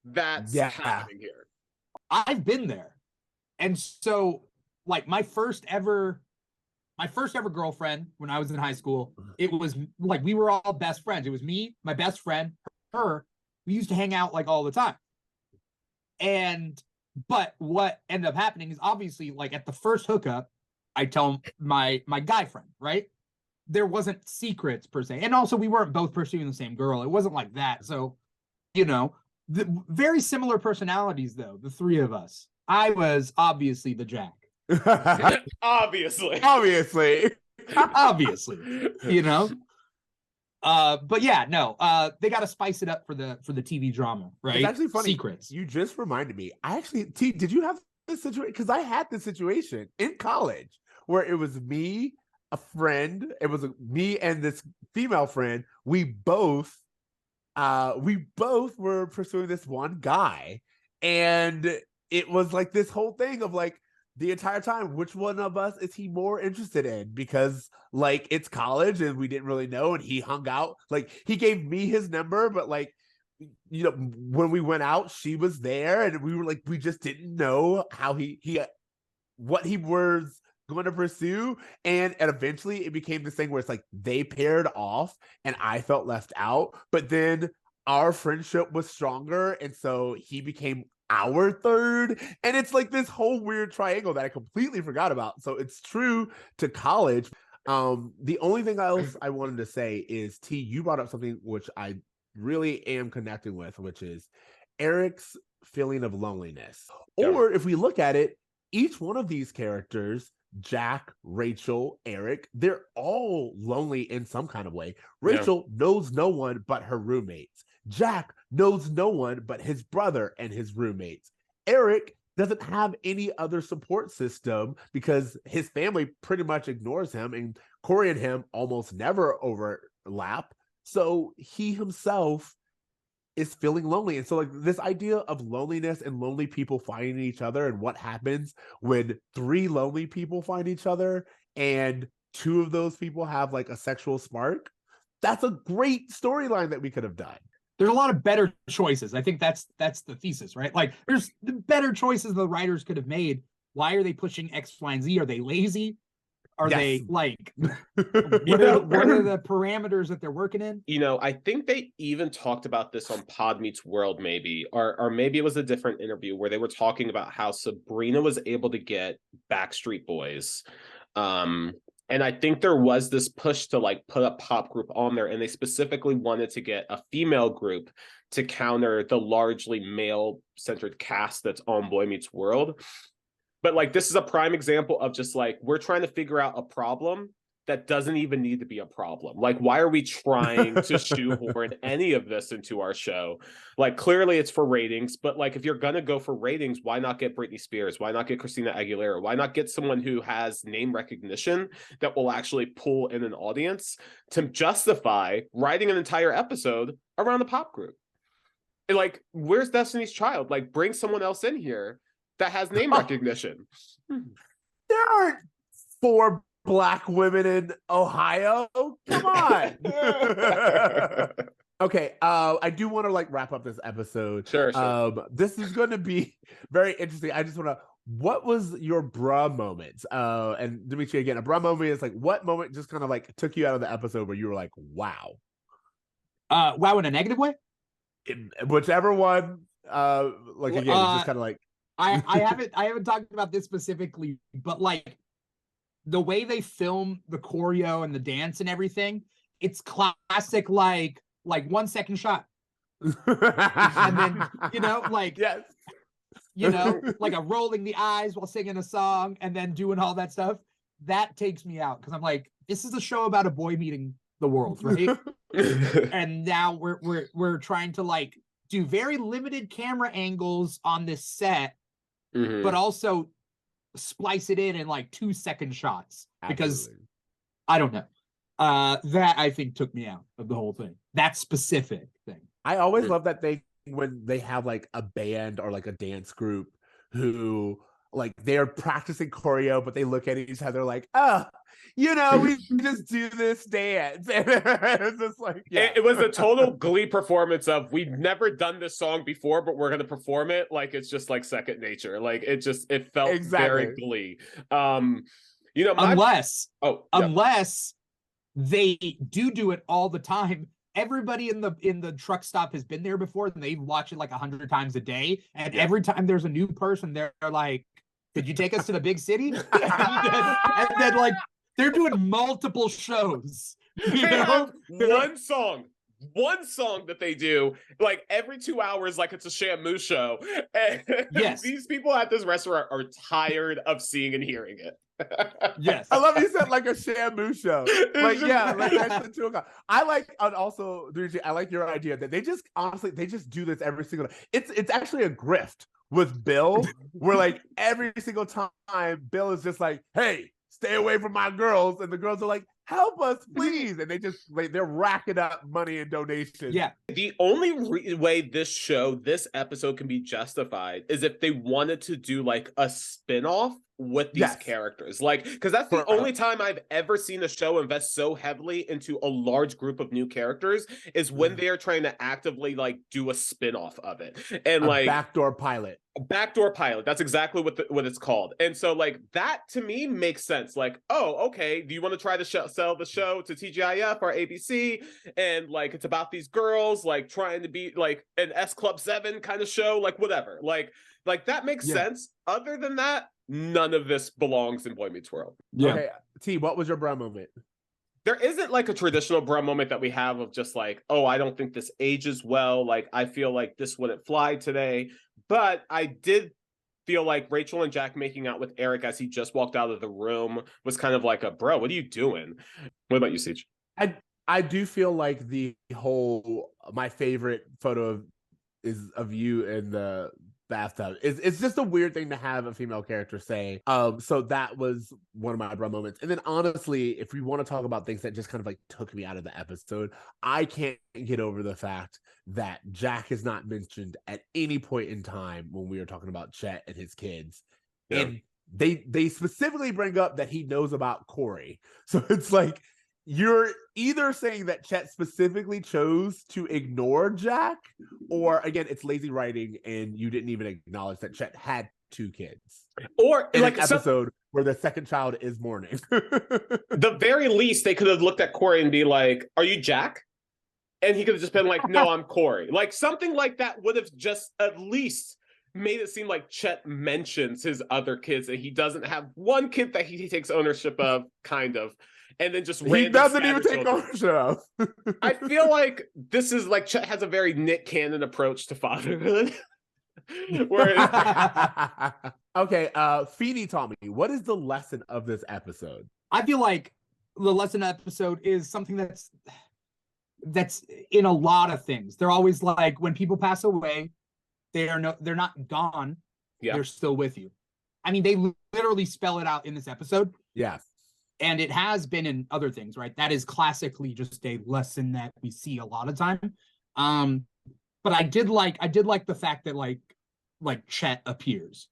that's happening here. I've been there. And so, like, my first ever girlfriend when I was in high school, it was like we were all best friends. It was me, my best friend, her. We used to hang out like all the time. But what ended up happening is obviously, like, at the first hookup, I tell my guy friend, right? There wasn't secrets per se. And also we weren't both pursuing the same girl. It wasn't like that. So, you know, very similar personalities though, the three of us. I was obviously the Jack. Obviously, you know. But yeah, no. They got to spice it up for the TV drama, right? It's actually funny. Secrets. You just reminded me. I actually, T, did you have this situation? Because I had this situation in college where it was me, a friend. It was me and this female friend. We both were pursuing this one guy, and it was like this whole thing of like the entire time, which one of us is he more interested in? Because like it's college and we didn't really know, and he hung out, like he gave me his number, but like, you know, when we went out, she was there, and we were like, we just didn't know how what he was going to pursue, and eventually it became this thing where it's like they paired off and I felt left out, but then our friendship was stronger, and so he became our third, and it's like this whole weird triangle that I completely forgot about. So it's true to college. The only thing else I wanted to say is, T, you brought up something which I really am connecting with, which is Eric's feeling of loneliness. Yeah. Or if we look at it, each one of these characters, Jack, Rachel, Eric, they're all lonely in some kind of way. Rachel knows no one but her roommates. Jack knows no one but his brother and his roommates. Eric doesn't have any other support system because his family pretty much ignores him, and Cory and him almost never overlap. So he himself is feeling lonely. And so like this idea of loneliness and lonely people finding each other, and what happens when three lonely people find each other and two of those people have like a sexual spark, that's a great storyline that we could have done. There's a lot of better choices. I think that's the thesis, right? Like there's better choices the writers could have made. Why are they pushing X, Y, and Z? Are they lazy? Are they like, what are the parameters that they're working in? You know, I think they even talked about this on Pod Meets World, maybe, or maybe it was a different interview where they were talking about how Sabrina was able to get Backstreet Boys. And I think there was this push to like put a pop group on there, and they specifically wanted to get a female group to counter the largely male-centered cast that's on Boy Meets World. But like, this is a prime example of just like, we're trying to figure out a problem that doesn't even need to be a problem. Like, why are we trying to shoehorn any of this into our show? Like, clearly it's for ratings, but like, if you're going to go for ratings, why not get Britney Spears? Why not get Christina Aguilera? Why not get someone who has name recognition that will actually pull in an audience to justify writing an entire episode around a pop group? And like, where's Destiny's Child? Like, bring someone else in here that has name recognition. There aren't 4 Black women in Ohio. Come on. Okay, I do want to like wrap up this episode. Sure. This is going to be very interesting. I just want to, what was your bra moment? And Dimithri, again, a bra moment is like, what moment just kind of like took you out of the episode where you were like, wow? Wow in a negative way? Whichever one. Like again, it's just kind of like, I haven't talked about this specifically, but like the way they film the choreo and the dance and everything, it's classic like 1 second shot. And then, you know, like, yes, you know, like a rolling the eyes while singing a song and then doing all that stuff. that takes me out, because I'm like, this is a show about a boy meeting the world, right? And now we're trying to like do very limited camera angles on this set, but also splice it in like 2-second shots. Because I don't know. That I think took me out of the whole thing. That specific thing. I always love that thing when they have like a band or like a dance group who like they're practicing choreo, but they look at each other like, oh, you know, we just do this dance. And it's just like, yeah. It was a total Glee performance of, we've never done this song before, but we're gonna perform it like it's just like second nature. Like it felt very Glee. You know, unless they do it all the time. Everybody in the truck stop has been there before, and they watch it like 100 times a day. And every time there's a new person, they're like, "Could you take us to the big city?" and then like they're doing multiple shows. They have one song that they do like every 2 hours, like it's a Shamu show. And these people at this restaurant are tired of seeing and hearing it. Yes, I love you said like a Shamu show. Like like that's the 2 o'clock. I like, and also I like your idea that they just honestly do this every single day. It's actually a grift with Bill, where like every single time Bill is just like, hey, stay away from my girls, and the girls are like, help us, please. And they just like they're racking up money and donations. Yeah. The only way this episode can be justified is if they wanted to do like a spin-off with these characters, like, because that's the only time I've ever seen a show invest so heavily into a large group of new characters, is when they are trying to actively like do a spin-off of it, and a like backdoor pilot. That's exactly what it's called. And so like that to me makes sense. Like, oh, okay, do you want to try to sell the show to TGIF or ABC, and like it's about these girls like trying to be like an S Club 7 kind of show, like whatever, like that makes sense. Other than that, none of this belongs in Boy Meets World. Okay, T, what was your bro moment? There isn't like a traditional bro moment that we have of just like, oh, I don't think this ages well, like I feel like this wouldn't fly today. But I did feel like Rachel and Jack making out with Eric as he just walked out of the room was kind of like a, bro, what are you doing? What about you, Ceej? I do feel like the whole, my favorite photo is of you in the bathtub. It's just a weird thing to have a female character say. So that was one of my bro moments. And then honestly, if we want to talk about things that just kind of like took me out of the episode, I can't get over the fact that Jack is not mentioned at any point in time when we were talking about Chet and his kids. And they specifically bring up that he knows about Cory. So it's like, you're either saying that Chet specifically chose to ignore Jack, or again, it's lazy writing and you didn't even acknowledge that Chet had 2 kids. Or in like an episode where the second child is mourning. The very least, they could have looked at Cory and be like, are you Jack? And he could have just been like, no, I'm Cory. Like something like that would have just at least made it seem like Chet mentions his other kids and he doesn't have one kid that he takes ownership of, kind of. And then just he doesn't even take ownership of. I feel like this is like Chet has a very Nick Cannon approach to fatherhood. Okay, Feeny Tommy, what is the lesson of this episode? I feel like the lesson of the episode is something that's in a lot of things. They're always like, when people pass away, they're not gone. Yeah. They're still with you. I mean, they literally spell it out in this episode. Yes. And it has been in other things, right? That is classically just a lesson that we see a lot of time. But I did like the fact that like Chet appears.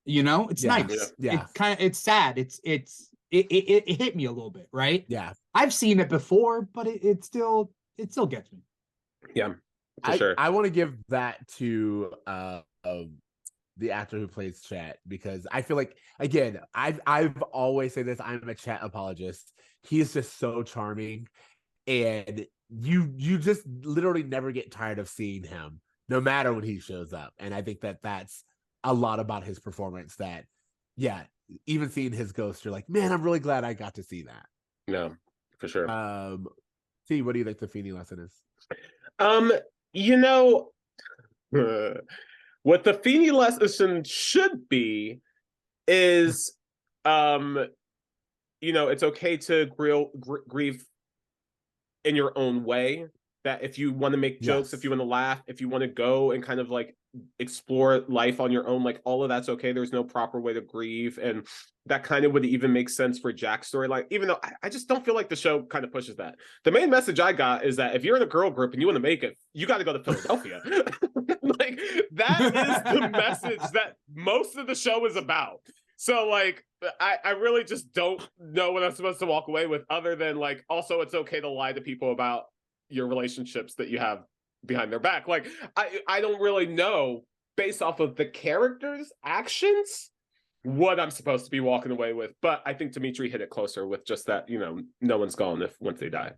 You know, it's nice. Yeah. It's sad. It hit me a little bit, right? Yeah. I've seen it before, but it still gets me. Yeah, for sure. I want to give that to the actor who plays Chet, because I feel like, again, I've always said this, I'm a Chet apologist. He is just so charming, and you just literally never get tired of seeing him, no matter when he shows up. And I think that that's a lot about his performance, that, yeah, even seeing his ghost, you're like, man, I'm really glad I got to see that. No, for sure. See, what do you think the Feeny lesson is? You know, what the Feeny lesson should be is you know, it's okay to grieve in your own way. That if you want to make jokes, if you want to laugh, if you want to go and kind of like explore life on your own, like all of that's okay. There's no proper way to grieve. And that kind of would even make sense for Jack's storyline, even though I just don't feel like the show kind of pushes that. The main message I got is that if you're in a girl group and you want to make it, you got to go to Philadelphia. Like that is the message that most of the show is about. So like, I really just don't know what I'm supposed to walk away with, other than like, also it's okay to lie to people about your relationships that you have behind their back. Like I don't really know, based off of the characters' actions, what I'm supposed to be walking away with. But I think Dimithri hit it closer with just that, you know, no one's gone once they die.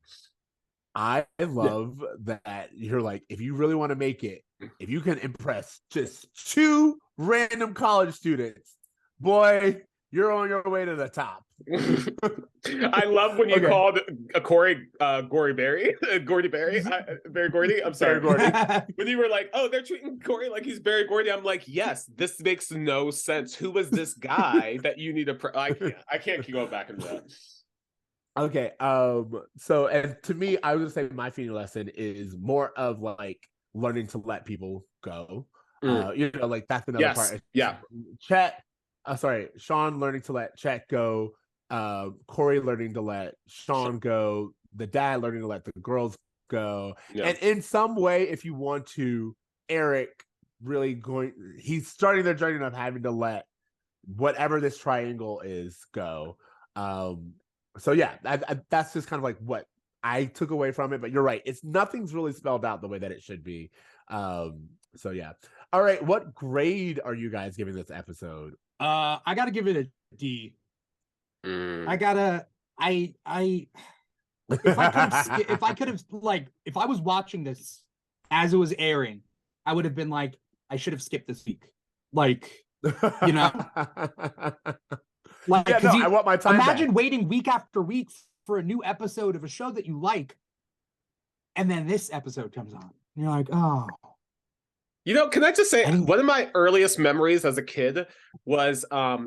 I love that you're like, if you really want to make it, if you can impress just 2 random college students, boy, you're on your way to the top. I love when you called a Cory Gory Berry, Gordy Berry, Barry Gordy. I'm sorry, Gordy. When you were like, "Oh, they're treating Cory like he's Barry Gordy," I'm like, "Yes, this makes no sense. Who was this guy that you need to?" I can't keep going back into that. Okay, so and to me, I would say my feeding lesson is more of like learning to let people go. You know, like that's another part. Yeah, Shawn learning to let Chet go, Cory learning to let Shawn go, the dad learning to let the girls go. Yeah. And in some way, if you want to, Eric really he's starting their journey of having to let whatever this triangle is go. So yeah, that's just kind of like what I took away from it, but you're right. Nothing's really spelled out the way that it should be. So yeah. All right. What grade are you guys giving this episode? I gotta give it a D. If I was watching this as it was airing, I would have been like, I should have skipped this week. Like, you know, like, I want my time. Imagine back. waiting week after week for a new episode of a show that you like, and then this episode comes on. And you're like, oh. You know, can I just say one of my earliest memories as a kid was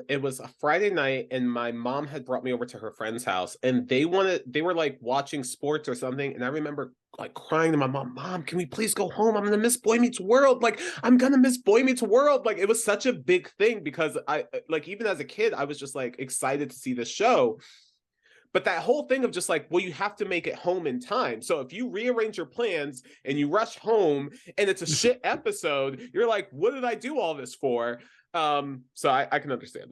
it was a Friday night and my mom had brought me over to her friend's house and they were like watching sports or something, and I remember like crying to my mom, can we please go home? I'm gonna miss Boy Meets World. Like I'm gonna miss Boy Meets World. Like it was such a big thing because I like even as a kid I was just like excited to see the show. But that whole thing of just like, well, you have to make it home in time. So if you rearrange your plans and you rush home and it's a shit episode, you're like, what did I do all this for? So I can understand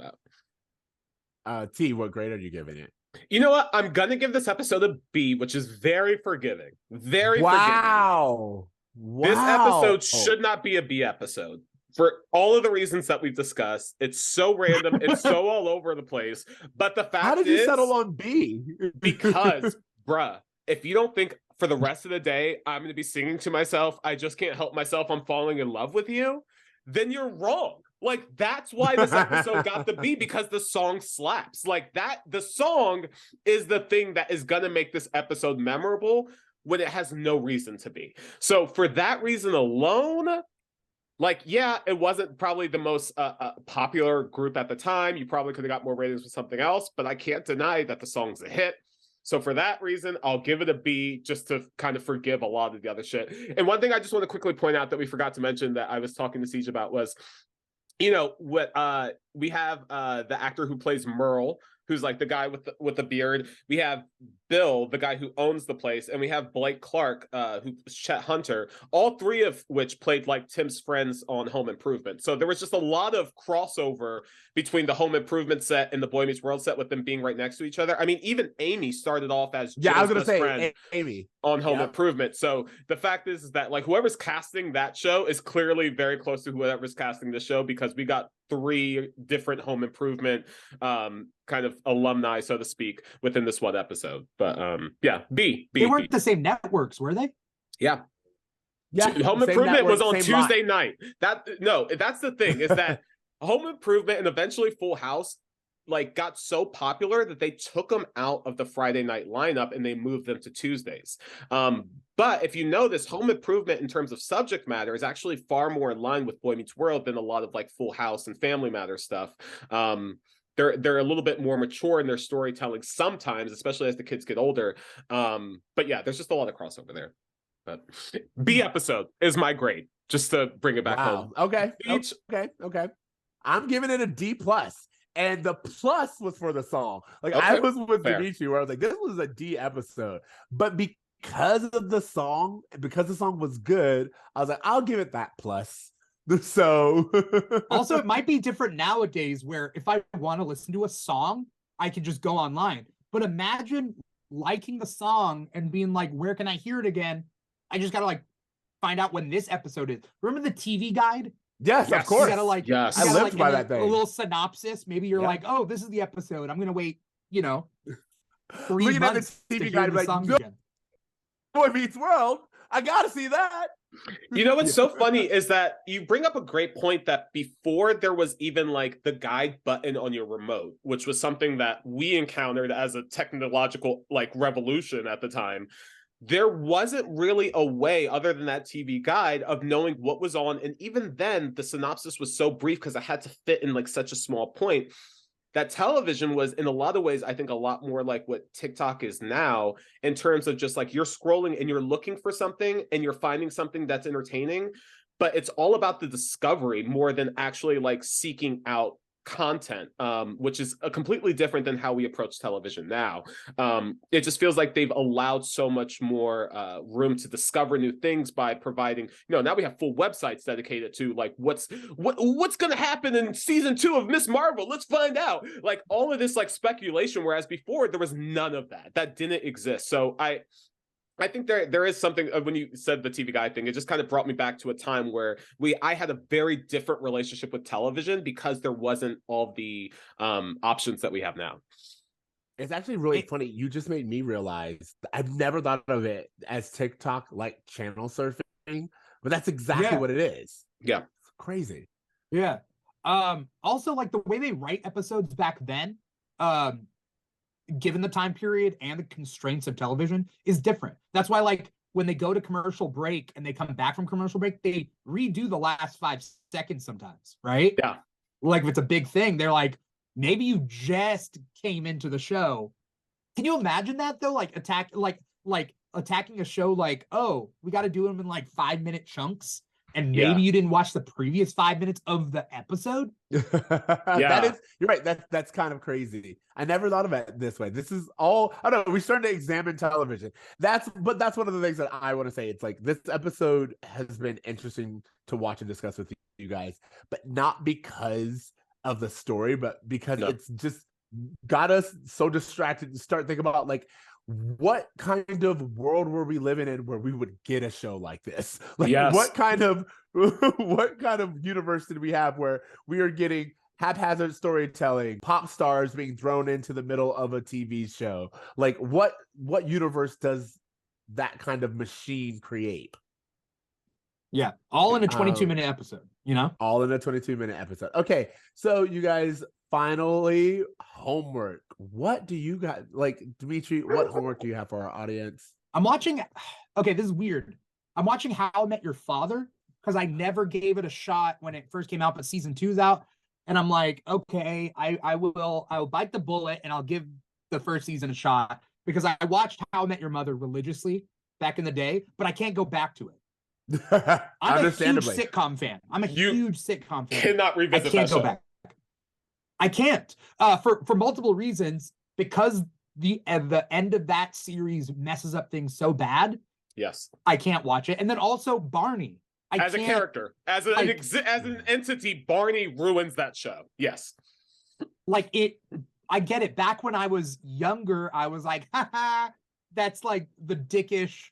that. T, what grade are you giving it? You know what? I'm going to give this episode a B, which is very forgiving. Very forgiving. Wow. This episode should not be a B episode. For all of the reasons that we've discussed. It's so random. It's so all over the place. But the fact is... How did you settle on B? Because, bruh, if you don't think for the rest of the day I'm going to be singing to myself, I just can't help myself, I'm falling in love with you, then you're wrong. Like, that's why this episode got the B, because the song slaps. Like, the song is the thing that is going to make this episode memorable when it has no reason to be. So for that reason alone... Like, yeah, it wasn't probably the most popular group at the time. You probably could have got more ratings with something else, but I can't deny that the song's a hit. So for that reason, I'll give it a B just to kind of forgive a lot of the other shit. And one thing I just want to quickly point out that we forgot to mention that I was talking to Ceej about was, you know, what we have the actor who plays Merle, who's like the guy with the beard. We have Bill, the guy who owns the place, and we have Blake Clark, who's Chet Hunter, all three of which played like Tim's friends on Home Improvement. So there was just a lot of crossover between the Home Improvement set and the Boy Meets World set with them being right next to each other. I mean, even Amy started off as I was gonna say Amy on Home Improvement. So the fact is that like whoever's casting that show is clearly very close to whoever's casting the show, because we got 3 different Home Improvement kind of alumni, so to speak, within this one episode. But yeah, B. They weren't the same networks, were they? Yeah. Home Improvement was on Tuesday night. That's the thing, is that Home Improvement and eventually Full House like got so popular that they took them out of the Friday night lineup and they moved them to Tuesdays. But if you notice, Home Improvement in terms of subject matter is actually far more in line with Boy Meets World than a lot of like Full House and Family Matter stuff. they're a little bit more mature in their storytelling sometimes, especially as the kids get older. But yeah, there's just a lot of crossover there. But B episode is my grade, just to bring it back home. Okay. I'm giving it a D plus. And the plus was for the song. Like, I was with Dimithri, where I was like, this was a D episode. But because the song was good, I was like, I'll give it that plus. So also, it might be different nowadays, where if I want to listen to a song, I can just go online. But imagine liking the song and being like, where can I hear it again? I just gotta like find out when this episode is. Remember the TV guide? Yes, of course. You gotta like, I lived by that thing. A little synopsis. Maybe you're like, oh, this is the episode. I'm gonna wait, 3 months to hear the song again. Boy Meets World. I gotta see that. You know what's so funny is that you bring up a great point, that before there was even like the guide button on your remote, which was something that we encountered as a technological like revolution at the time, there wasn't really a way other than that TV guide of knowing what was on. And even then, the synopsis was so brief because I had to fit in like such a small point, that television was in a lot of ways, I think, a lot more like what TikTok is now, in terms of just like you're scrolling and you're looking for something and you're finding something that's entertaining, but it's all about the discovery more than actually like seeking out content, which is a completely different than how we approach television now. It just feels like they've allowed so much more room to discover new things by providing, now we have full websites dedicated to like what's going to happen in season 2 of Miss Marvel. Let's find out, like all of this like speculation, whereas before there was none of that didn't exist. So I think there is something, when you said the TV guide thing, it just kind of brought me back to a time where I had a very different relationship with television because there wasn't all the options that we have now. It's actually really funny. You just made me realize I've never thought of it as TikTok like channel surfing, but that's exactly what it is. Yeah. It's crazy. Yeah. Also, like the way they write episodes back then, given the time period and the constraints of television, is different. That's why, like, when they go to commercial break and they come back from commercial break, they redo the last 5 seconds sometimes, right? Yeah. Like, if it's a big thing, they're like, maybe you just came into the show. Can you imagine that though? Like attacking a show like, oh, we got to do them in like 5-minute chunks. And maybe you didn't watch the previous 5 minutes of the episode. You're right. That's kind of crazy. I never thought of it this way. This is all, I don't know. We're starting to examine television. That's one of the things that I want to say. It's like, this episode has been interesting to watch and discuss with you guys, but not because of the story, but because it's just got us so distracted to start thinking about like, what kind of world were we living in where we would get a show like this? Like, what kind of universe did we have where we are getting haphazard storytelling, pop stars being thrown into the middle of a TV show? Like, what universe does that kind of machine create? Yeah, all in a 22-minute episode, All in a 22-minute episode. Okay, so you guys, finally, homework. What do you got? Like, Dimithri, what homework do you have for our audience? I'm watching. Okay, this is weird. I'm watching How I Met Your Father because I never gave it a shot when it first came out, but season 2's out, and I'm like, okay, I will bite the bullet and I'll give the first season a shot because I watched How I Met Your Mother religiously back in the day, but I can't go back to it. I'm a huge sitcom fan. Cannot revisit that show. Go back. I can't for multiple reasons, because the end of that series messes up things so bad. Yes, I can't watch it. And then also Barney, as a character, as an entity, Barney ruins that show. Yes, like it. I get it. Back when I was younger, I was like, haha, that's like the dickish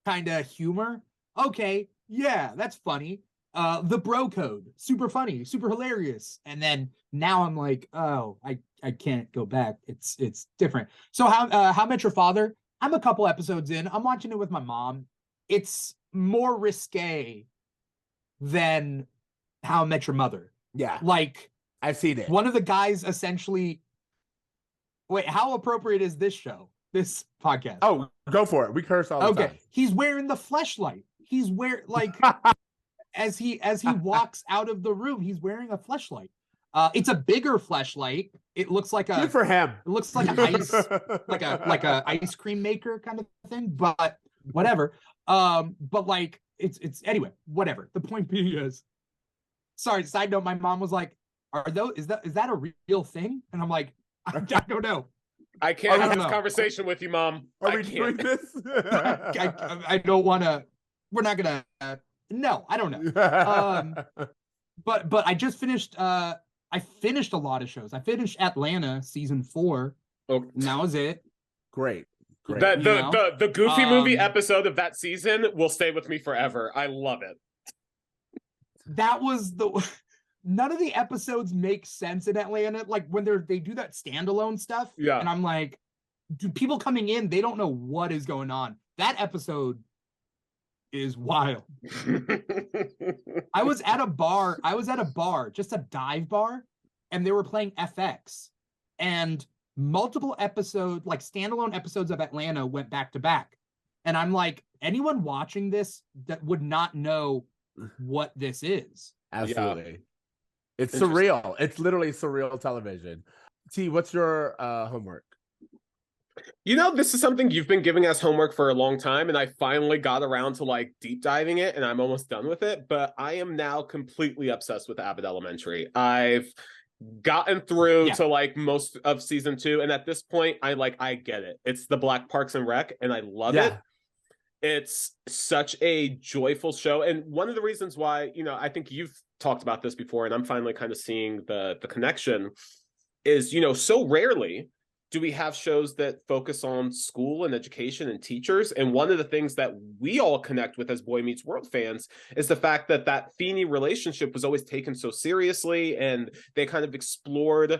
kind of humor. Okay, yeah, that's funny. The bro code, super funny, super hilarious. And then now I'm like, oh, I can't go back. It's different. So How I Met Your Father, I'm a couple episodes in. I'm watching it with my mom. It's more risque than How I Met Your Mother. Yeah. Like, I've seen it. One of the guys essentially, wait, how appropriate is this show? This podcast? Oh, go for it. We curse all the time. Okay. He's wearing the fleshlight. He's wearing, like, as he walks out of the room, he's wearing a fleshlight. It's a bigger fleshlight. It looks like Good for him. It looks like an ice, like a ice cream maker kind of thing. But whatever. But like it's anyway. Whatever. The point being is, sorry. Side note: my mom was like, is that a real thing? And I'm like, I don't know. I can't have this conversation with you, Mom. Are we doing this? I don't want to. We're not gonna. No, I don't know. But I just finished. I finished a lot of shows. I finished Atlanta season 4. Oh, and that was it. Great. The Goofy movie episode of that season will stay with me forever. I love it. That was none of the episodes make sense in Atlanta. Like when they do that standalone stuff. Yeah. And I'm like, do people coming in, they don't know what is going on. That episode is wild. I was at a bar, just a dive bar, and they were playing FX. And multiple episodes, like standalone episodes of Atlanta, went back to back. And I'm like, anyone watching this that would not know what this is. Absolutely. Yeah. It's surreal. It's literally surreal television. T, what's your homework? You know, this is something you've been giving us homework for a long time, and I finally got around to like deep diving it, and I'm almost done with it. But I am now completely obsessed with Abbott Elementary. I've gotten through to like most of season 2, and at this point, I get it. It's the Black Parks and Rec, and I love it. It's such a joyful show, and one of the reasons why, you know, I think you've talked about this before, and I'm finally kind of seeing the connection is, you know, so rarely do we have shows that focus on school and education and teachers? And one of the things that we all connect with as Boy Meets World fans is the fact that that Feeney relationship was always taken so seriously, and they kind of explored,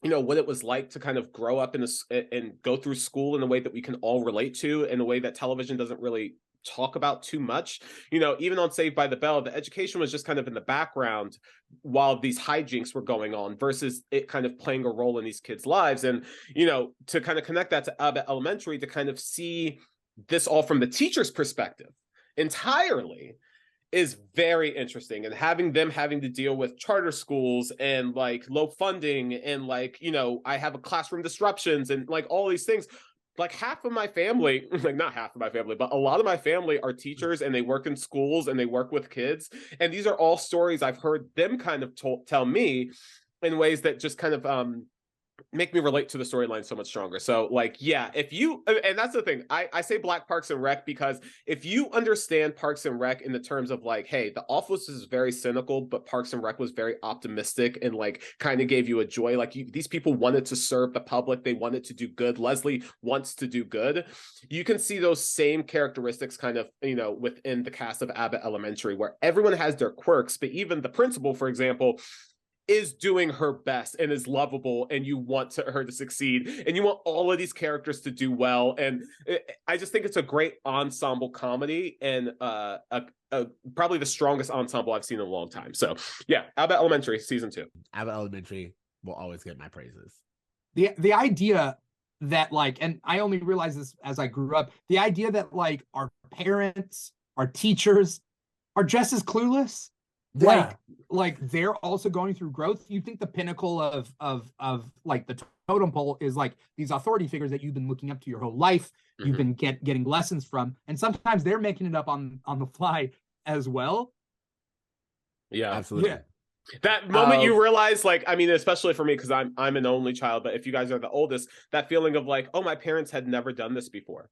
you know, what it was like to kind of grow up and go through school in a way that we can all relate to, in a way that television doesn't really talk about too much. You know, even on Saved by the Bell, the education was just kind of in the background while these hijinks were going on, versus it kind of playing a role in these kids' lives. And, you know, to kind of connect that to Abbott Elementary, to kind of see this all from the teacher's perspective entirely is very interesting. And having to deal with charter schools and like low funding and like, you know, I have a classroom disruptions and like all these things. Like half of my family, like not half of my family, but a lot of my family are teachers, and they work in schools and they work with kids. And these are all stories I've heard them kind of tell me in ways that just kind of make me relate to the storyline so much stronger. So like, yeah, if you, and that's the thing, I say Black Parks and Rec because if you understand Parks and Rec in the terms of like, hey, The Office is very cynical, but Parks and Rec was very optimistic and like kind of gave you a joy. Like these people wanted to serve the public. They wanted to do good. Leslie wants to do good. You can see those same characteristics kind of, you know, within the cast of Abbott Elementary, where everyone has their quirks, but even the principal, for example, is doing her best and is lovable, and you want her to succeed, and you want all of these characters to do well. And I just think it's a great ensemble comedy, and probably the strongest ensemble I've seen in a long time. So yeah, Abbott Elementary season 2. Abbott Elementary will always get my praises. The idea that like, and I only realized this as I grew up, the idea that like our parents, our teachers are just as clueless. Yeah. Like they're also going through growth. You think the pinnacle of like the totem pole is like these authority figures that you've been looking up to your whole life. Mm-hmm. You've been getting lessons from, and sometimes they're making it up on the fly as well. Yeah, absolutely. Yeah. That moment you realize, like, I mean, especially for me, because I'm an only child, but if you guys are the oldest, that feeling of like, oh, my parents had never done this before.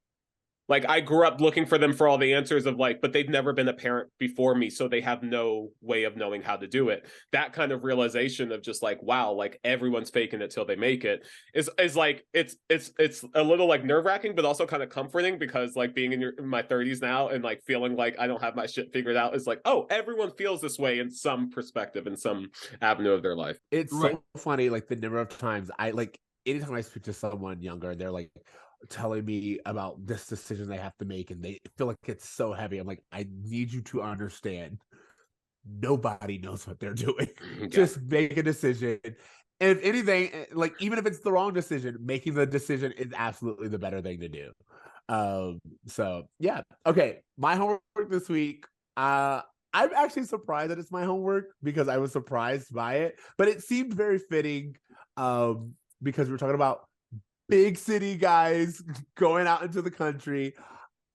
Like, I grew up looking for them for all the answers of like, but they've never been a parent before me, so they have no way of knowing how to do it. That kind of realization of just like, wow, like everyone's faking it till they make it is like, it's a little like nerve-wracking, but also kind of comforting, because like being in my 30s now and like feeling like I don't have my shit figured out is like, oh, everyone feels this way in some perspective, in some avenue of their life. It's so funny, like the number of times anytime I speak to someone younger, they're like telling me about this decision they have to make, and they feel like it's so heavy. I'm like, I need you to understand, nobody knows what they're doing. Yeah. Just make a decision. And if anything, like even if it's the wrong decision, making the decision is absolutely the better thing to do. So yeah. Okay. My homework this week, I I'm actually surprised that it's my homework because I was surprised by it, but it seemed very fitting because we're talking about big city guys going out into the country.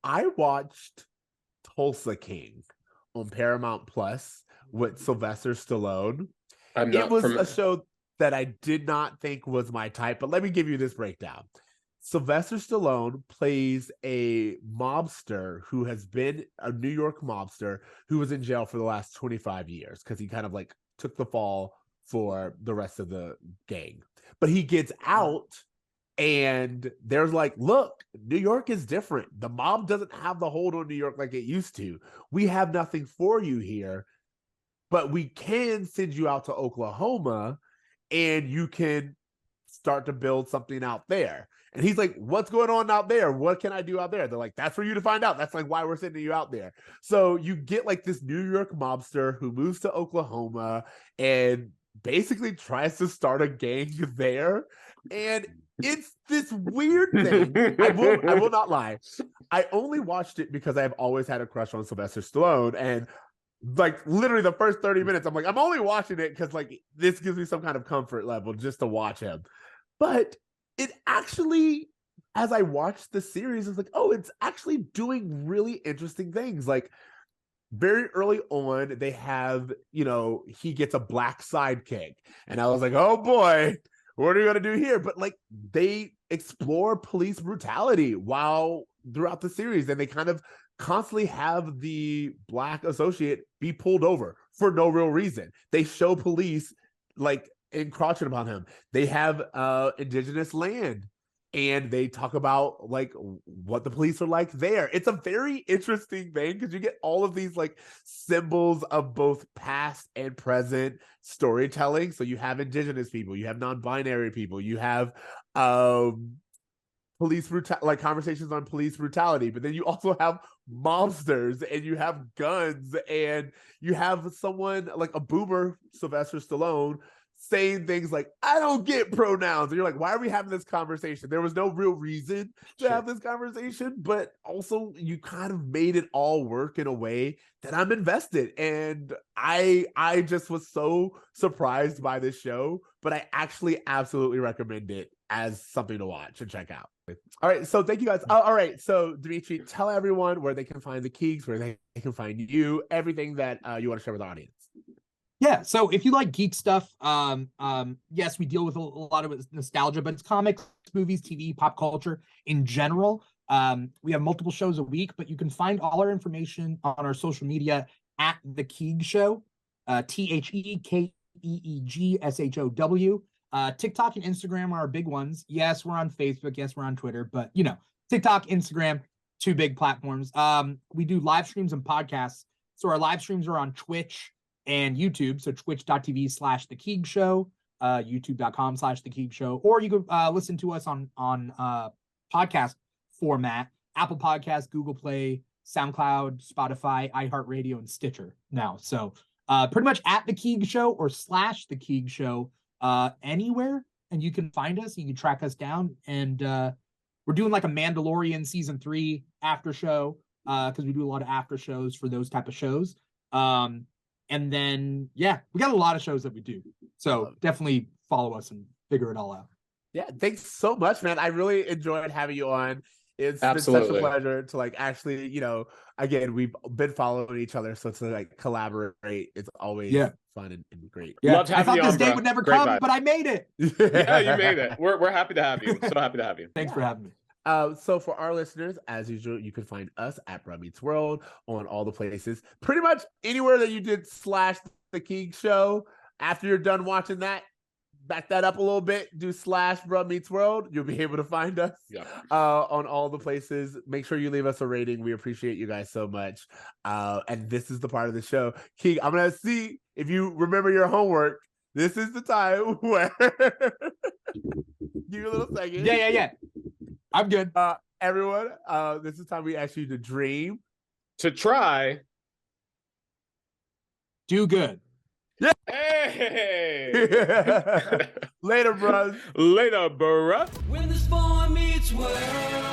I watched Tulsa King on Paramount Plus with Sylvester Stallone. It was a show that I did not think was my type, but let me give you this breakdown. Sylvester Stallone plays a mobster who has been a New York mobster who was in jail for the last 25 years because he kind of like took the fall for the rest of the gang. But he gets out and there's like, look, New York is different. The mob doesn't have the hold on New York like it used to. We have nothing for you here, but we can send you out to Oklahoma and you can start to build something out there. And he's like, what's going on out there? What can I do out there? They're like, that's for you to find out. That's like why we're sending you out there. So you get like this New York mobster who moves to Oklahoma and basically tries to start a gang there. And it's this weird thing. I will not lie. I only watched it because I've always had a crush on Sylvester Stallone. And like literally the first 30 minutes, I'm like, I'm only watching it because like this gives me some kind of comfort level just to watch him. But it actually, as I watched the series, it's like, oh, it's actually doing really interesting things. Like very early on, they have, he gets a black sidekick. And I was like, oh boy, what are you going to do here? But like they explore police brutality throughout the series. And they kind of constantly have the black associate be pulled over for no real reason. They show police like encroaching upon him. They have indigenous land and they talk about like what the police are like there. It's a very interesting thing because you get all of these like symbols of both past and present storytelling. So you have indigenous people, you have non-binary people, you have like conversations on police brutality, but then you also have mobsters and you have guns and you have someone like a boomer, Sylvester Stallone, saying things like, I don't get pronouns. And you're like, why are we having this conversation? There was no real reason to have this conversation, but also you kind of made it all work in a way that I'm invested. And I just was so surprised by this show, but I actually absolutely recommend it as something to watch and check out. All right, so thank you guys. All right, so Dimithri, tell everyone where they can find the Keegs, where they can find you, everything that you want to share with the audience. Yeah, so if you like geek stuff, yes, we deal with a lot of nostalgia, but it's comics, movies, TV, pop culture in general. We have multiple shows a week, but you can find all our information on our social media at The Keeg Show, TheKeegshow. TikTok and Instagram are our big ones. Yes, we're on Facebook. Yes, we're on Twitter, but TikTok, Instagram, two big platforms. We do live streams and podcasts. So our live streams are on Twitch and YouTube. So twitch.tv/The Keeg Show, youtube.com/The Keeg Show, or you could listen to us on podcast format, Apple Podcasts, Google Play, SoundCloud, Spotify, iHeartRadio, and Stitcher now. So pretty much at The Keeg Show or /The Keeg Show anywhere, and you can find us, you can track us down. And we're doing like a Mandalorian season 3 after show because we do a lot of after shows for those type of shows. And then, yeah, we got a lot of shows that we do. So definitely follow us and figure it all out. Yeah, thanks so much, man. I really enjoyed having you on. It's Absolutely. been such a pleasure to like actually, again, we've been following each other. So to like collaborate, it's always fun and great. Yeah, Loved having I thought you this on, day bro. would never Great come, vibe. but I made it. Yeah, you made it. We're happy to have you. So happy to have you. Thanks for having me. So for our listeners, as usual, you can find us at Bromance World on all the places. Pretty much anywhere that you did /The Keeg Show. After you're done watching that, back that up a little bit, do /Bromance World. You'll be able to find us on all the places. Make sure you leave us a rating. We appreciate you guys so much. And this is the part of the show. Keeg, I'm going to see if you remember your homework. This is the time where... Give you a little second. Yeah. I'm good. Everyone, this is time we ask you to dream. To try. Do good. Yeah. Hey! Later, bros. Later, bruh. When this boy meets world.